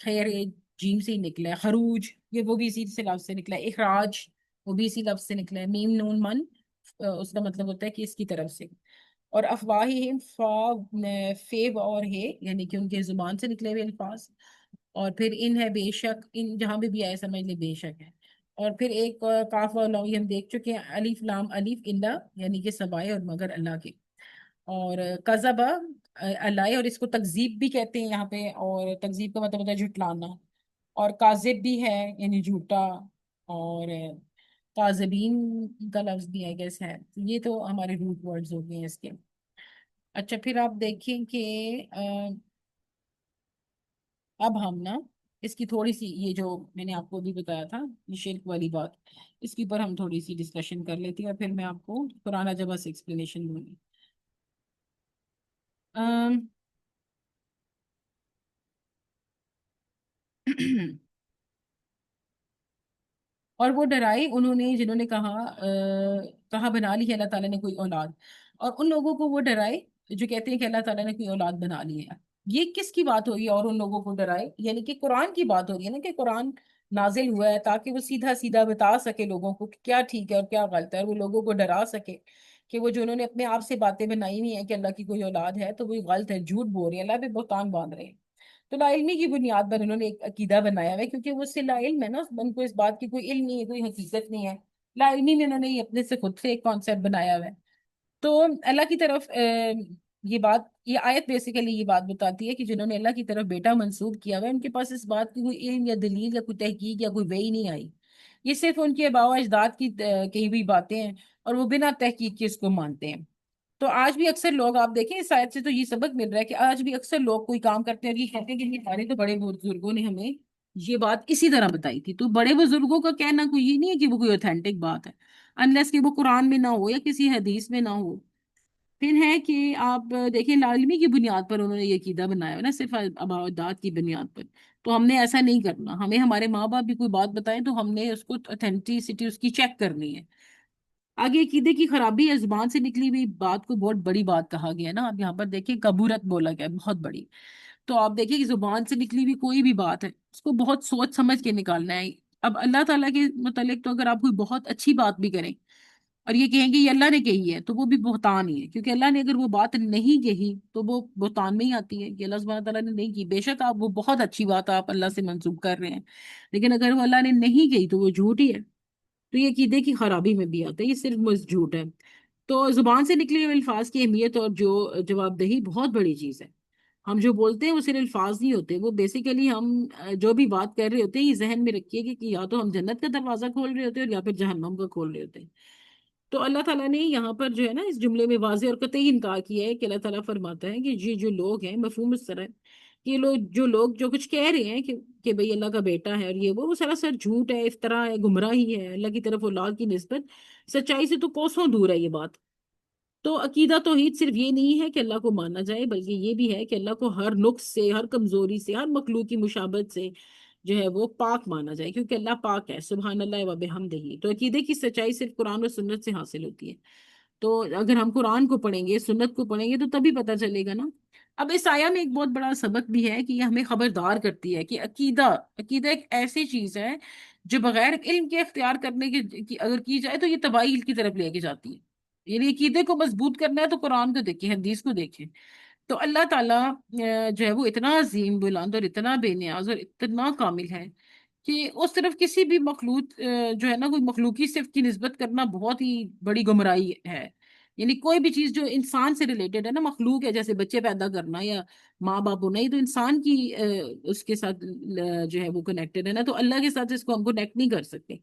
خیر رے جیم سے ہی نکلا ہے، خروج یہ وہ بھی اسی سے لفظ سے نکلا ہے، اخراج وہ بھی اسی لفظ سے نکلا ہے، میم نون من اس کا مطلب ہوتا ہے کہ اس کی طرف سے، اور افواہہم فیب اور ہے یعنی کہ ان کے زبان سے نکلے ہوئے الفاظ، اور پھر ان ہے بے شک، ان جہاں بھی آئے سمجھ لے بے شک ہے، اور پھر ایک کاف اور لام یہ ہم دیکھ چکے ہیں، الف لام الف الا یعنی کہ سوائے اور مگر اللہ کے، اور کذبا اللہ، اور اس کو تکذیب بھی کہتے ہیں یہاں پہ، اور تکذیب کا مطلب ہوتا ہے جھٹلانا، اور کاذب بھی ہے یعنی جھوٹا، اور کاذبین کا لفظ بھی ہے گیس ہے، یہ تو ہمارے روٹ ورڈز ہو گئے ہیں اس کے، اچھا پھر آپ دیکھیں کہ اب ہم نا اس کی تھوڑی سی یہ جو میں نے آپ کو بھی بتایا تھا یہ شرک والی بات، اس کے اوپر ہم تھوڑی سی ڈسکشن کر لیتی ہیں، اور پھر میں آپ کو قرآن جبہ سے ایکسپلینیشن دوں گی۔ ام، اور وہ ڈرائے انہوں نے جنہوں نے کہا بنا لی ہے اللہ تعالیٰ نے کوئی اولاد، اور ان لوگوں کو وہ ڈرائے جو کہتے ہیں کہ اللہ تعالیٰ نے کوئی اولاد بنا لی ہے، یہ کس کی بات ہو رہی ہے، اور ان لوگوں کو ڈرائے یعنی کہ قرآن کی بات ہو رہی ہے نا، کہ قرآن نازل ہوا ہے تاکہ وہ سیدھا سیدھا بتا سکے لوگوں کو کہ کیا ٹھیک ہے اور کیا غلط ہے، اور وہ لوگوں کو ڈرا سکے کہ وہ جو انہوں نے اپنے آپ سے باتیں بنائی ہوئی ہیں کہ اللہ کی کوئی اولاد ہے تو وہ غلط ہے، جھوٹ بول رہے ہیں، اللہ پہ بہتان باندھ رہے ہیں، تو لا علمی کی بنیاد پر انہوں نے ایک عقیدہ بنایا ہوا ہے، کیونکہ وہ اس سے لا علم ہے نا، ان کو اس بات کی کوئی علم نہیں ہے، کوئی حقیقت نہیں ہے، لا علمی میں انہوں نے یہ اپنے سے خود سے ایک کانسیپٹ بنایا ہوا ہے، تو اللہ کی طرف یہ بات، یہ آیت بیسیکلی یہ بات بتاتی ہے کہ جنہوں نے اللہ کی طرف بیٹا منسوب کیا ہوا ہے ان کے پاس اس بات کی کوئی علم یا دلیل یا کوئی تحقیق یا کوئی وحی نہیں آئی، یہ صرف ان کے آباء و اجداد کی کہی ہوئی باتیں ہیں، اور وہ بنا تحقیق کے اس کو مانتے ہیں، تو آج بھی اکثر لوگ آپ دیکھیں اس آیت سے تو یہ سبق مل رہا ہے کہ آج بھی اکثر لوگ کوئی کام کرتے ہیں اور یہ کہتے ہیں کہ یہ ہمارے تو بڑے بزرگوں نے ہمیں یہ بات اسی طرح بتائی تھی، تو بڑے بزرگوں کا کہنا کوئی یہ نہیں ہے کہ وہ کوئی اوتھینٹک بات ہے، انلیس کہ وہ قرآن میں نہ ہو یا کسی حدیث میں نہ ہو، پھر ہے کہ آپ دیکھیں لازمی کی بنیاد پر انہوں نے یہ عقیدہ بنایا ہے نا، صرف آباء و اجداد کی بنیاد پر. تو ہم نے ایسا نہیں کرنا. ہمیں ہمارے ماں باپ بھی کوئی بات بتائیں تو ہم نے اس کو اتھینٹسٹی اس کی چیک کرنی ہے. آگے عقیدے کی خرابی ہے، زبان سے نکلی ہوئی بات کو بہت بڑی بات کہا گیا ہے نا. آپ یہاں پر دیکھیں کبورت بولا گیا ہے، بہت بڑی. تو آپ دیکھیں کہ زبان سے نکلی ہوئی کوئی بھی بات ہے اس کو بہت سوچ سمجھ کے نکالنا ہے. اب اللہ تعالیٰ کے متعلق تو اگر آپ کوئی بہت اچھی بات بھی کریں اور یہ کہیں گے یہ اللہ نے کہی ہے تو وہ بھی بہتان ہی ہے، کیونکہ اللہ نے اگر وہ بات نہیں کہی تو وہ بہتان میں ہی آتی ہے کہ اللہ سبحانہ تعالیٰ نے نہیں کی. بے شک آپ وہ بہت اچھی بات آپ اللہ سے منسوب کر رہے ہیں، لیکن اگر وہ اللہ نے نہیں کہی تو وہ جھوٹ ہی ہے. تو یہ عقیدے کی خرابی میں بھی آتا ہے، یہ صرف بس جھوٹ ہے. تو زبان سے نکلے ہوئے الفاظ کی اہمیت اور جو جواب دہی بہت بڑی چیز ہے. ہم جو بولتے ہیں وہ صرف الفاظ نہیں ہوتے، وہ بیسیکلی ہم جو بھی بات کر رہے ہوتے ہیں یہ ذہن میں رکھیے کہ یا تو ہم جنت کا دروازہ کھول رہے ہوتے ہیں اور یا پھر جہنم کا کھول رہے ہوتے ہیں. تو اللہ تعالیٰ نے یہاں پر جو ہے نا اس جملے میں واضح اور قطعی انکار کیا ہے کہ اللہ تعالیٰ فرماتا ہے کہ یہ جو لوگ ہیں، مفہوم اس طرح ہے کہ یہ لوگ جو کچھ کہہ رہے ہیں کہ بھئی اللہ کا بیٹا ہے اور یہ وہ سراسر جھوٹ ہے، افطرا ہے، گمراہی ہے. اللہ کی طرف اولاد کی نسبت سچائی سے تو کوسوں دور ہے یہ بات. تو عقیدہ توحید صرف یہ نہیں ہے کہ اللہ کو مانا جائے، بلکہ یہ بھی ہے کہ اللہ کو ہر نقص سے، ہر کمزوری سے، ہر مخلوق کی مشابہت سے جو ہے وہ پاک مانا جائے، کیونکہ اللہ پاک ہے. سبحان اللہ و بحمدہ. تو عقیدے کی سچائی صرف قرآن اور سنت سے حاصل ہوتی ہے. تو اگر ہم قرآن کو پڑھیں گے، سنت کو پڑھیں گے تو تبھی پتہ چلے گا نا. اب اس آیا میں ایک بہت بڑا سبق بھی ہے کہ یہ ہمیں خبردار کرتی ہے کہ عقیدہ ایک ایسی چیز ہے جو بغیر علم کے اختیار کرنے کی اگر کی جائے تو یہ تباہی کی طرف لے کے جاتی ہے. یعنی عقیدے کو مضبوط کرنا ہے تو قرآن کو دیکھیں، حدیث کو دیکھیں. تو اللہ تعالیٰ جو ہے وہ اتنا عظیم بلند اور اتنا بے نیاز اور اتنا کامل ہے کہ اس طرف کسی بھی مخلوق جو ہے نا کوئی مخلوقی صفت کی نسبت کرنا بہت ہی بڑی گمراہی ہے. یعنی کوئی بھی چیز جو انسان سے ریلیٹڈ ہے نا، مخلوق ہے، جیسے بچے پیدا کرنا یا ماں باپ ہونا، یہ تو انسان کی اس کے ساتھ جو ہے وہ کنیکٹڈ ہے نا. تو اللہ کے ساتھ اس کو ہم کنیکٹ نہیں کر سکتے.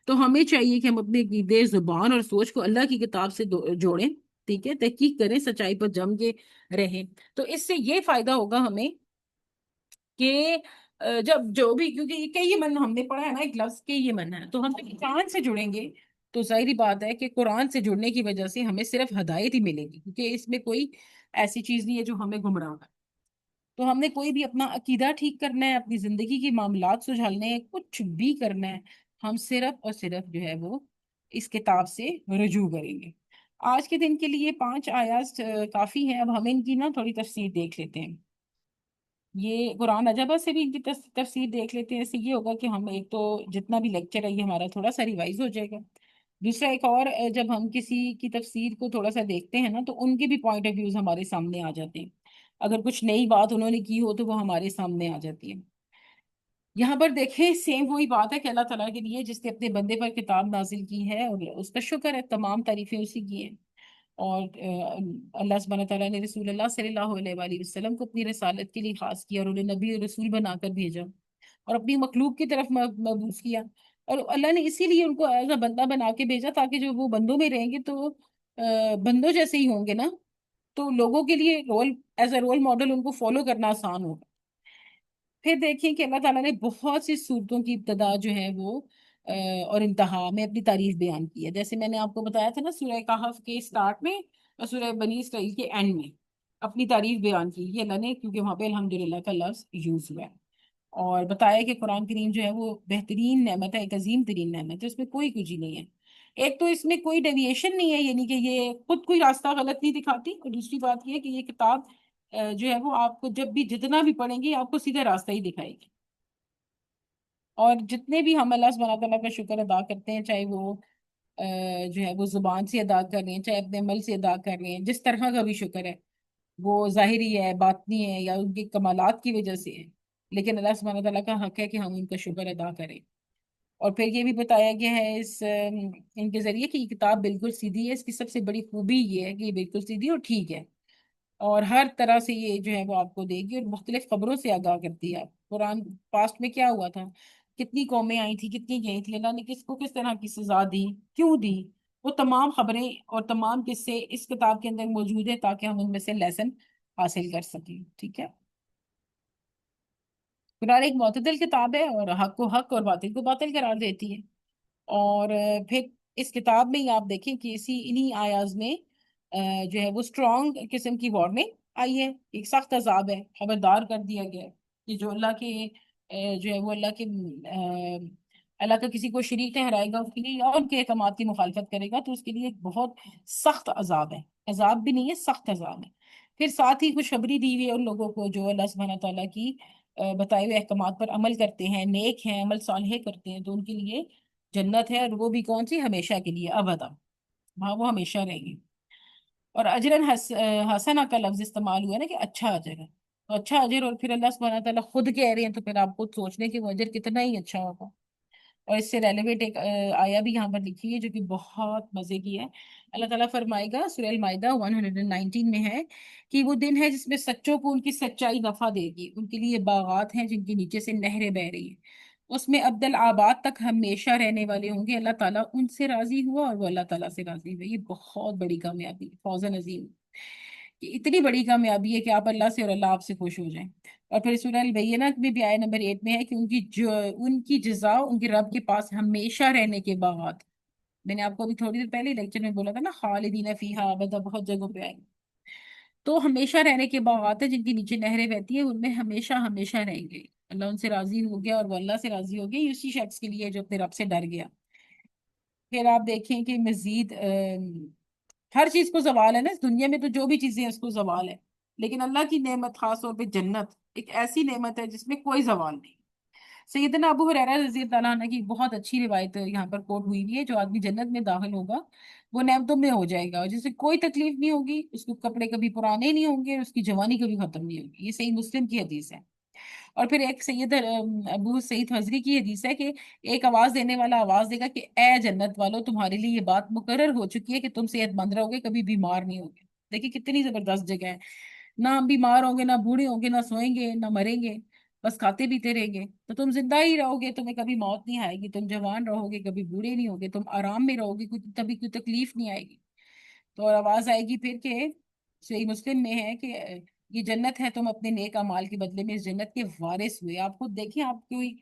تو ہمیں چاہیے کہ ہم اپنے عقیدے، زبان اور سوچ کو اللہ کی کتاب سے جوڑیں. ٹھیک ہے، تحقیق کریں، سچائی پر جم کے رہیں. تو اس سے یہ فائدہ ہوگا ہمیں کہ جب جو بھی، کیونکہ یہ کئی من ہم نے پڑھا ہے نا، ایک لفظ کے یہ من ہے، تو ہم جب قرآن سے جڑیں گے تو ظاہری بات ہے کہ قرآن سے جڑنے کی وجہ سے ہمیں صرف ہدایت ہی ملے گی، کیونکہ اس میں کوئی ایسی چیز نہیں ہے جو ہمیں گمراہ ہے. تو ہم نے کوئی بھی اپنا عقیدہ ٹھیک کرنا ہے، اپنی زندگی کے معاملات سجھالنے ہیں، کچھ بھی کرنا ہے، ہم صرف اور صرف جو ہے وہ اس کتاب سے رجوع کریں گے. آج کے دن کے لیے 5 آیات کافی ہیں. اب ہم ان کی نا تھوڑی تفسیر دیکھ لیتے ہیں. یہ قرآن عجبہ سے بھی ان کی تفسیر دیکھ لیتے ہیں. اس سے یہ ہوگا کہ ہم ایک تو جتنا بھی لیکچر ہے یہ ہمارا تھوڑا سا ریوائز ہو جائے گا. دوسرا ایک اور جب ہم کسی کی تفسیر کو تھوڑا سا دیکھتے ہیں نا تو ان کے بھی پوائنٹ آف ویوز ہمارے سامنے آ جاتے ہیں. اگر کچھ نئی بات انہوں نے کی ہو تو وہ ہمارے سامنے آ جاتی ہے. یہاں پر دیکھیں سیم وہی بات ہے کہ اللہ تعالیٰ کے لیے جس نے اپنے بندے پر کتاب نازل کی ہے اور اس کا شکر ہے، تمام تعریفیں اسی کی ہیں. اور اللہ سبحانہ تعالیٰ نے رسول اللہ صلی اللہ علیہ وآلہ وسلم کو اپنی رسالت کے لیے خاص کیا اور انہیں نبی اور رسول بنا کر بھیجا اور اپنی مخلوق کی طرف مبعوث کیا. اور اللہ نے اسی لیے ان کو ایز اے بندہ بنا کے بھیجا تاکہ جو وہ بندوں میں رہیں گے تو بندوں جیسے ہی ہوں گے نا، تو لوگوں کے لیے ایز اے رول ماڈل ان کو فالو کرنا آسان ہوگا. پھر دیکھیں کہ اللہ تعالیٰ نے بہت سی صورتوں کی ابتدا جو ہے وہ اور انتہا میں اپنی تعریف بیان کی ہے. جیسے میں نے آپ کو بتایا تھا نا، سورہ کہف کے اسٹارٹ میں اور سورہ بنی اسرائیل کے اینڈ میں اپنی تعریف بیان کی ہے اللہ نے، کیونکہ وہاں پہ الحمدللہ کا لفظ یوز ہوا ہے. اور بتایا کہ قرآن کریم جو ہے وہ بہترین نعمت ہے، ایک عظیم ترین نعمت ہے، اس میں کوئی کچھ ہی نہیں ہے. ایک تو اس میں کوئی ڈیویشن نہیں ہے، یعنی کہ یہ خود کوئی راستہ غلط نہیں دکھاتی. اور دوسری بات یہ ہے کہ یہ کتاب جو ہے وہ آپ کو جب بھی جتنا بھی پڑھیں گے آپ کو سیدھا راستہ ہی دکھائے گی. اور جتنے بھی ہم اللہ سبحانہ تعالیٰ کا شکر ادا کرتے ہیں، چاہے وہ جو ہے وہ زبان سے ادا کر رہے ہیں، چاہے اپنے عمل سے ادا کر رہے ہیں، جس طرح کا بھی شکر ہے، وہ ظاہری ہے، باطنی ہے، یا ان کے کمالات کی وجہ سے ہے، لیکن اللہ سبحانہ تعالیٰ کا حق ہے کہ ہم ان کا شکر ادا کریں. اور پھر یہ بھی بتایا گیا ہے ان کے ذریعے کہ یہ کتاب بالکل سیدھی ہے. اس کی سب سے بڑی خوبی یہ ہے کہ یہ بالکل سیدھی اور ٹھیک ہے، اور ہر طرح سے یہ جو ہے وہ آپ کو دے گی اور مختلف خبروں سے آگاہ کرتی ہے. قرآن پاسٹ میں کیا ہوا تھا، کتنی قومیں آئی تھی، کتنی گئی تھی، اللہ نے کس کو کس طرح کی سزا دی، کیوں دی، وہ تمام خبریں اور تمام قصے اس کتاب کے اندر موجود ہے تاکہ ہم ان میں سے لیسن حاصل کر سکیں. ٹھیک ہے، قرآن ایک معتدل کتاب ہے اور حق کو حق اور باطل کو باطل قرار دیتی ہے. اور پھر اس کتاب میں ہی آپ دیکھیں کہ انہی آیاز میں جو ہے وہ اسٹرانگ قسم کی وارننگ آئی ہے، ایک سخت عذاب ہے، خبردار کر دیا گیا ہے کہ جو اللہ کے جو ہے وہ اللہ کا کسی کو شریک ٹھہرائے گا اس کے لیے، یا ان کے احکامات کی مخالفت کرے گا تو اس کے لیے ایک بہت سخت عذاب ہے، عذاب بھی نہیں ہے، سخت عذاب ہے۔ پھر ساتھ ہی خوشخبری دی ہوئی ہے ان لوگوں کو جو اللہ سبحانہ تعالیٰ کی بتائے ہوئے احکامات پر عمل کرتے ہیں، نیک ہیں، عمل صالح کرتے ہیں، تو ان کے لیے جنت ہے، اور وہ بھی کون سی؟ ہمیشہ کے لیے، ابدا، وہاں وہ ہمیشہ رہیں گے۔ اور اجرن حسنا کا لفظ استعمال ہوا ہے نا کہ اچھا اجر ہے، تو اچھا اجر، اور پھر اللہ سبحانہ تعالیٰ خود کہہ رہے ہیں تو پھر آپ خود سوچ لیں کہ وہ اجر کتنا ہی اچھا ہوگا۔ اور اس سے ریلیویٹ ایک آیا بھی یہاں پر لکھی ہے جو کہ بہت مزے کی ہے۔ اللہ تعالیٰ فرمائے گا، سورہ المائدہ 119 میں ہے کہ وہ دن ہے جس میں سچوں کو ان کی سچائی نفع دے گی، ان کے لیے باغات ہیں جن کے نیچے سے نہریں بہ رہی ہیں، اس میں ابدل آباد تک ہمیشہ رہنے والے ہوں گے، اللہ تعالیٰ ان سے راضی ہوا اور وہ اللہ تعالیٰ سے راضی ہوئے۔ یہ بہت بڑی کامیابی، فوز عظیم، یہ اتنی بڑی کامیابی ہے کہ آپ اللہ سے اور اللہ آپ سے خوش ہو جائیں۔ اور پھر سورہ البینہ میں بھی آیت نمبر 8 میں ہے کہ ان کی جزا ان کے رب کے پاس ہمیشہ رہنے کے باغات، میں نے آپ کو ابھی تھوڑی دیر پہلے لیکچر میں بولا تھا نا، خالدین فیہا ابدا، بہت جگہوں پہ آئیں گے، تو ہمیشہ رہنے کے باغات ہیں جن کے نیچے نہریں بہتی ہیں، ان میں ہمیشہ ہمیشہ رہیں گے۔ اللہ ان سے راضی ہو گیا اور وہ اللہ سے راضی ہو گیا، یہ اسی شخص کے لیے جو اپنے رب سے ڈر گیا۔ پھر آپ دیکھیں کہ مزید ہر چیز کو زوال ہے نا اس دنیا میں، تو جو بھی چیزیں ہیں اس کو زوال ہے، لیکن اللہ کی نعمت خاص طور پہ جنت ایک ایسی نعمت ہے جس میں کوئی زوال نہیں۔ سیدنا ابو ہریرہ رضی اللہ عنہ کی بہت اچھی روایت یہاں پر کوٹ ہوئی ہوئی ہے، جو آدمی جنت میں داخل ہوگا وہ نعمتوں میں ہو جائے گا اور جسے کوئی تکلیف نہیں ہوگی، اس کو کپڑے کبھی پرانے نہیں ہوں گے، اس کی جوانی کبھی ختم نہیں ہوگی، یہ صحیح مسلم کی حدیث ہے۔ اور پھر ایک سید ابو سعید خدری کی حدیث ہے کہ ایک آواز دینے والا آواز دے گا کہ اے جنت والو، تمہارے لیے یہ بات مقرر ہو چکی ہے کہ تم صحت مند رہو گے، کبھی بیمار نہیں ہوگے۔ دیکھیں کتنی زبردست جگہ ہے، نہ ہم بیمار ہوں گے، نہ بوڑھے ہوں گے، نہ سوئیں گے، نہ مریں گے، بس کھاتے پیتے رہیں گے، تو تم زندہ ہی رہو گے، تمہیں کبھی موت نہیں آئے گی، تم جوان رہو گے، کبھی بوڑھے نہیں ہوگے، تم آرام میں رہو گے، کبھی کوئی تکلیف نہیں آئے گی۔ تو اور آواز آئے گی پھر کہ صحیح مسلم میں ہے کہ یہ جنت ہے، تم اپنے نیک اعمال کے بدلے میں اس جنت کے وارث ہوئے۔ آپ خود دیکھیں، آپ کوئی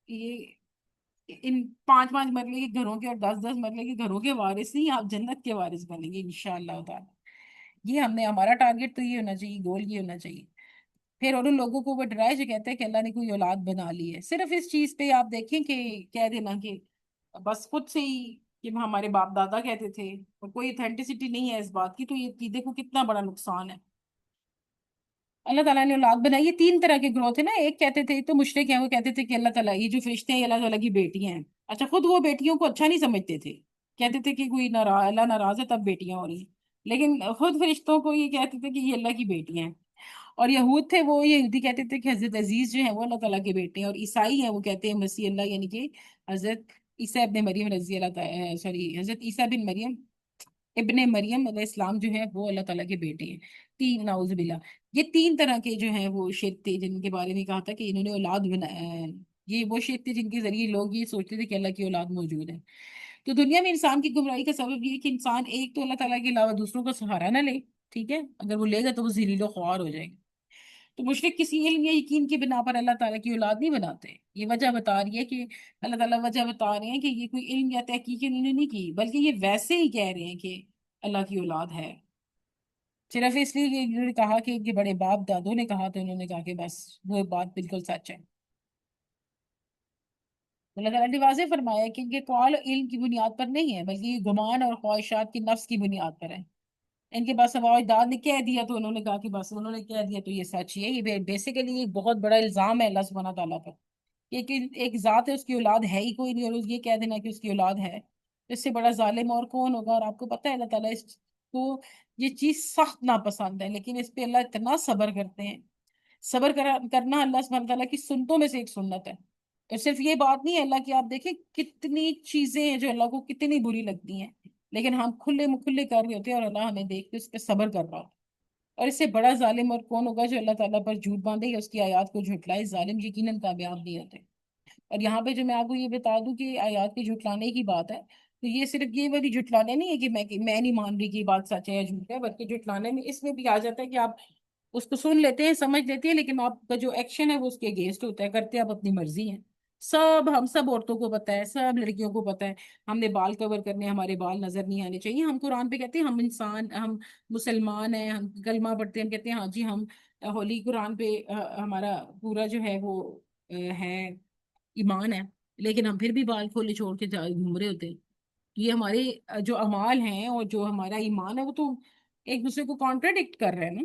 یہ ان 5 5 مرلے کے گھروں کے اور 10 10 مرلے کے گھروں کے وارث نہیں، آپ جنت کے وارث بنیں گے انشاءاللہ تعالی۔ یہ ہم نے، ہمارا ٹارگیٹ تو یہ ہونا چاہیے، گول یہ ہونا چاہیے۔ پھر اور ان لوگوں کو وہ ڈرائے جو کہتے ہیں کہ اللہ نے کوئی اولاد بنا لی ہے، صرف اس چیز پہ آپ دیکھیں کہ کہہ دینا کہ بس خود سے ہی کہ ہمارے باپ دادا کہتے تھے، اور کوئی اتھینٹسٹی نہیں ہے اس بات کی، تو یہ عقیدے کو کتنا بڑا نقصان ہے۔ اللہ تعالیٰ نے اولاد بنائی، یہ 3 طرح کے گروہ تھے نا، ایک کہتے تھے، ایک تو مشرک ہیں، وہ کہتے تھے کہ اللہ تعالیٰ یہ جو فرشتے ہیں یہ اللہ تعالیٰ کی بیٹیاں ہیں، اچھا خود وہ بیٹیوں کو اچھا نہیں سمجھتے تھے، کہتے تھے کہ کوئی ناراض، اللہ ناراض ہے تب بیٹیاں ہو رہی ہیں، لیکن خود فرشتوں کو یہ کہتے تھے کہ یہ اللہ کی بیٹیاں ہیں۔ اور یہود تھے، وہ یہودی کہتے تھے کہ حضرت عزیز جو ہیں وہ اللہ تعالیٰ کے بیٹے ہیں، اور عیسائی ہیں وہ کہتے ہیں مسیح اللہ یعنی کہ حضرت عیسیٰ ابن مریم رضی اللہ تعالیٰ، سوری، حضرت عیسیٰ بن مریم ابن مریم علیہ السلام جو ہے وہ اللہ تعالیٰ کے بیٹے ہیں۔ تین، نعوذ باللہ، یہ 3 طرح کے جو ہیں وہ شرک تھے جن کے بارے میں کہا تھا کہ انہوں نے اولاد بنا، یہ وہ شرک تھے جن کے ذریعے لوگ یہ سوچتے تھے کہ اللہ کی اولاد موجود ہے۔ تو دنیا میں انسان کی گمراہی کا سبب یہ ہے کہ انسان ایک تو اللہ تعالیٰ کے علاوہ دوسروں کا سہارا نہ لے، ٹھیک ہے، اگر وہ لے گا تو وہ ذلیل و خوار ہو جائے گا۔ تو مشرک کسی علم یا یقین کی بنا پر اللہ تعالیٰ کی اولاد نہیں بناتے، یہ وجہ بتا رہی ہے کہ اللہ تعالیٰ وجہ بتا رہے ہیں کہ یہ کوئی علم یا تحقیق انہوں نے نہیں کی، بلکہ یہ ویسے ہی کہہ رہے ہیں کہ اللہ کی اولاد ہے، صرف اس لیے کہ انہوں نے کہا کہ ان کے بڑے باپ دادوں نے کہا تو انہوں نے کہا کہ بس وہ بات بالکل سچ ہے۔ اللہ تعالیٰ نے واضح فرمایا کہ ان کے قول علم کی بنیاد پر نہیں ہے، بلکہ یہ گمان اور خواہشات کی نفس کی بنیاد پر ہے۔ ان کے پاس ابا اجداد نے کہہ دیا تو انہوں نے کہا کہ بس انہوں نے کہہ دیا تو یہ سچ ہی ہے، یہ بیسیکلی ایک بہت بڑا الزام ہے اللہ سبحانہ تعالیٰ پر، کہ ایک ذات ہے اس کی اولاد ہے ہی کوئی نہیں، اور یہ کہہ دینا کہ اس کی اولاد ہے، اس سے بڑا ظالم اور کون ہوگا؟ اور آپ کو پتہ ہے اللہ تعالیٰ اس کو یہ چیز سخت ناپسند ہے، لیکن اس پہ اللہ اتنا صبر کرتے ہیں۔ کرنا اللہ سبحانہ تعالیٰ کی سنتوں میں سے ایک سنت ہے، اور صرف یہ بات نہیں ہے اللہ کی، آپ دیکھیں کتنی چیزیں ہیں جو اللہ کو کتنی بری لگتی ہیں، لیکن ہم کھلے مکھلے کر رہے ہوتے ہیں اور اللہ ہمیں دیکھ کے اس پہ صبر کر رہا ہوتا ہے۔ اور اس سے بڑا ظالم اور کون ہوگا جو اللہ تعالیٰ پر جھوٹ باندھے یا اس کی آیات کو جھٹلائے؟ ظالم یقیناً کامیاب نہیں ہوتے۔ اور یہاں پہ جو میں آپ کو یہ بتا دوں کہ آیات کے جھٹلانے کی بات ہے، تو یہ صرف یہ والی جھٹلانے نہیں ہے کہ میں نہیں مان رہی کہ یہ بات سچ ہے یا جھوٹ ہے، بلکہ جھٹلانے میں اس میں بھی آ جاتا ہے کہ آپ اس کو سن لیتے ہیں، سمجھ لیتے ہیں، لیکن آپ کا جو ایکشن ہے وہ اس کے اگینسٹ ہوتا ہے، کرتے آپ اپنی مرضی ہیں۔ ہم سب عورتوں کو پتا ہے، سب لڑکیوں کو پتا ہے، ہم نے بال کور کرنے، ہمارے بال نظر نہیں آنے چاہیے. ہم قرآن پہ کہتے ہیں ہم انسان، ہم مسلمان ہیں، ہم کلمہ پڑھتے ہیں، ہم کہتے ہیں ہاں جی ہم ہولی قرآن پہ ہمارا پورا جو ہے وہ ہے ایمان ہے، لیکن ہم پھر بھی بال کھولے چھوڑ کے گھوم رہے ہوتے ہیں. یہ ہمارے جو اعمال ہیں اور جو ہمارا ایمان ہے وہ تو ایک دوسرے کو کانٹراڈکٹ کر رہے ہیں نا.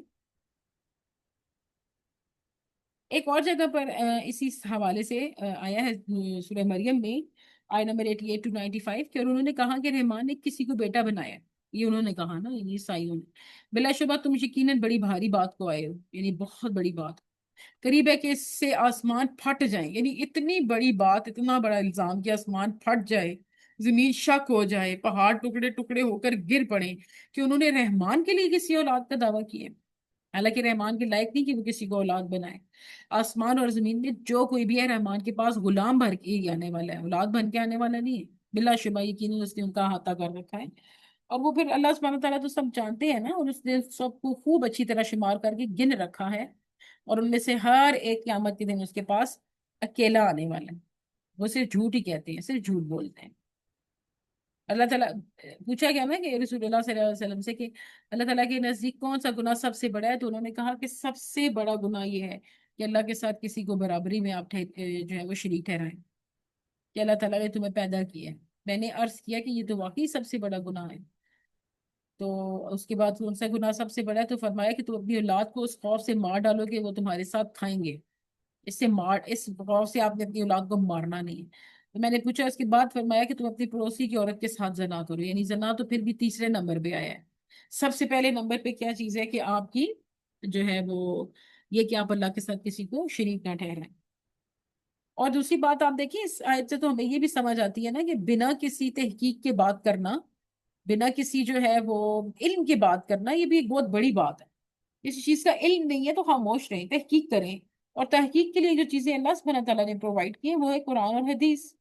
ایک اور جگہ پر اسی حوالے سے آیا ہے سورہ مریم میں آیت نمبر 88 to 95 کہ انہوں نے کہا کہ رحمان نے کسی کو بیٹا بنایا. یہ انہوں نے کہا نا، یہ عیسائیوں نے. بلا شبہ تم یقیناً بڑی بھاری بات کو آئے ہو، یعنی بہت بڑی بات. قریب ہے کہ اس سے آسمان پھٹ جائیں، یعنی اتنی بڑی بات، اتنا بڑا الزام کہ آسمان پھٹ جائے، زمین شک ہو جائے، پہاڑ ٹکڑے ٹکڑے ہو کر گر پڑے کہ انہوں نے رحمان کے لیے کسی اولاد کا دعویٰ کیا. حالانکہ رحمان کے لائق نہیں کہ وہ کسی کو اولاد بنائے. آسمان اور زمین میں جو کوئی بھی ہے رحمان کے پاس غلام بھر کے ہی آنے والا ہے، اولاد بن کے آنے والا نہیں ہے. بلا شبہ یقیناً اس نے ان کا احاطہ کر رکھا ہے. اور وہ پھر اللہ سبحانہ تعالیٰ تو سب جانتے ہیں نا، اور اس نے سب کو خوب اچھی طرح شمار کر کے گن رکھا ہے. اور ان میں سے ہر ایک قیامت کے دن اس کے پاس اکیلا آنے والا ہے. وہ صرف جھوٹ ہی کہتے ہیں، صرف جھوٹ بولتے ہیں. اللہ تعالیٰ پوچھا گیا نا کہ رسول اللہ صلی اللہ علیہ وسلم سے کہ اللہ تعالیٰ کے نزدیک کون سا گناہ سب سے بڑا ہے، تو انہوں نے کہا کہ سب سے بڑا گناہ یہ ہے کہ اللہ کے ساتھ کسی کو برابری میں آپ جو ہے وہ شریک ٹھہرائیں. کہ اللہ تعالیٰ نے تمہیں پیدا کیا ہے. میں نے عرض کیا کہ یہ تو واقعی سب سے بڑا گناہ ہے. تو اس کے بعد کون سا گناہ سب سے بڑا ہے، تو فرمایا کہ تم اپنی اولاد کو اس خوف سے مار ڈالو کہ وہ تمہارے ساتھ کھائیں گے. اس خوف سے آپ نے اپنی اولاد کو مارنا نہیں ہے. تو میں نے پوچھا اس کے بعد فرمایا کہ تم اپنی پڑوسی کی عورت کے ساتھ زنا کرو، یعنی زنا تو پھر بھی تیسرے نمبر پہ آیا ہے. سب سے پہلے نمبر پہ کیا چیز ہے کہ آپ کی جو ہے وہ یہ کہ آپ اللہ کے ساتھ کسی کو شریک نہ ٹھہرائیں. اور دوسری بات آپ دیکھیں اس آیت سے تو ہمیں یہ بھی سمجھ آتی ہے نا کہ بنا کسی تحقیق کے بات کرنا، بنا کسی جو ہے وہ علم کی بات کرنا، یہ بھی ایک بہت بڑی بات ہے. کسی چیز کا علم نہیں ہے تو خاموش رہیں، تحقیق کریں. اور تحقیق کے لیے جو چیزیں اللہ سبحانہ تعالیٰ نے پرووائڈ کی ہیں وہ ہے قرآن اور حدیث،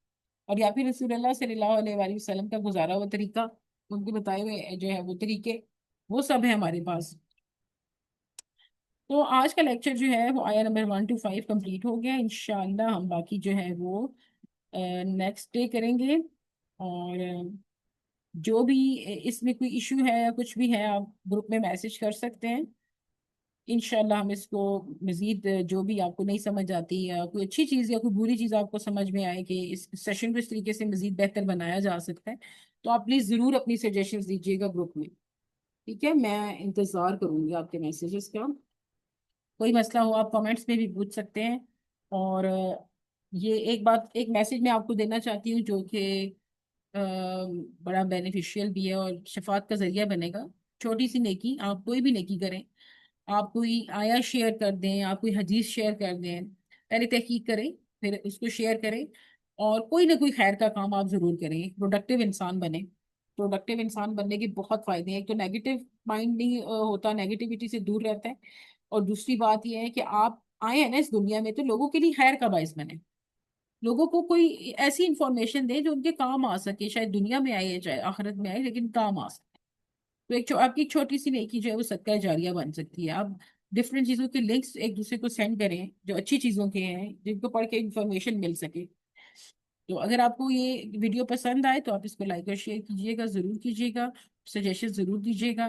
اور یا پھر رسول اللہ صلی اللہ علیہ وآلہ وسلم کا گزارا ہوا طریقہ، ان کے بتائے ہوئے جو ہے وہ طریقے، وہ سب ہے ہمارے پاس. تو آج کا لیکچر جو ہے وہ آیا نمبر 1 to 5 کمپلیٹ ہو گیا. انشاءاللہ ہم باقی جو ہے وہ نیکسٹ ڈے کریں گے. اور جو بھی اس میں کوئی ایشو ہے یا کچھ بھی ہے آپ گروپ میں میسج کر سکتے ہیں. انشاءاللہ ہم اس کو مزید جو بھی آپ کو نہیں سمجھ آتی یا کوئی اچھی چیز یا کوئی بری چیز آپ کو سمجھ میں آئے کہ اس سیشن کو اس طریقے سے مزید بہتر بنایا جا سکتا ہے، تو آپ پلیز ضرور اپنی سجیشنز دیجیے گا گروپ میں. ٹھیک ہے، میں انتظار کروں گی آپ کے میسیجز کا. کوئی مسئلہ ہو آپ کمنٹس میں بھی پوچھ سکتے ہیں. اور یہ ایک بات، ایک میسج میں آپ کو دینا چاہتی ہوں جو کہ بڑا بینیفیشیل بھی ہے اور شفاعت کا ذریعہ بنے گا. چھوٹی سی نیکی، آپ کوئی بھی نیکی کریں، آپ کوئی آیا شیئر کر دیں، آپ کوئی حدیث شیئر کر دیں، پہلے تحقیق کریں پھر اس کو شیئر کریں. اور کوئی نہ کوئی خیر کا کام آپ ضرور کریں، ایک پروڈکٹیو انسان بنیں. پروڈکٹیو انسان بننے کے بہت فائدے ہیں. ایک تو نیگیٹو مائنڈ نہیں ہوتا، نیگیٹیوٹی سے دور رہتا ہے. اور دوسری بات یہ ہے کہ آپ آئے ہیں نا اس دنیا میں تو لوگوں کے لیے خیر کا باعث بنے. لوگوں کو کوئی ایسی انفارمیشن دے جو ان کے کام آ سکے، شاید دنیا میں آئے چاہے آخرت میں آئے لیکن کام آ سکے. تو آپ کی ایک چھوٹی سی نیکی جو ہے وہ صدقہ جاریہ بن سکتی ہے. آپ ڈفرینٹ چیزوں کے لنکس ایک دوسرے کو سینڈ کریں جو اچھی چیزوں کے ہیں، جن کو پڑھ کے انفارمیشن مل سکے. تو اگر آپ کو یہ ویڈیو پسند آئے تو آپ اس کو لائک اور شیئر کیجیے گا، ضرور کیجیے گا، سجیشن ضرور دیجیے گا.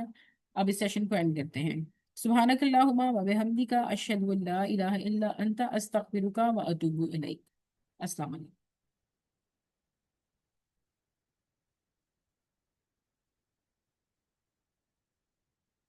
اب اس سیشن کو اینڈ کرتے ہیں. سبحانک اللہم و بحمدک اشہد ان لا الہ الا انت استغفرک و اتوب الیک. السلام علیکم.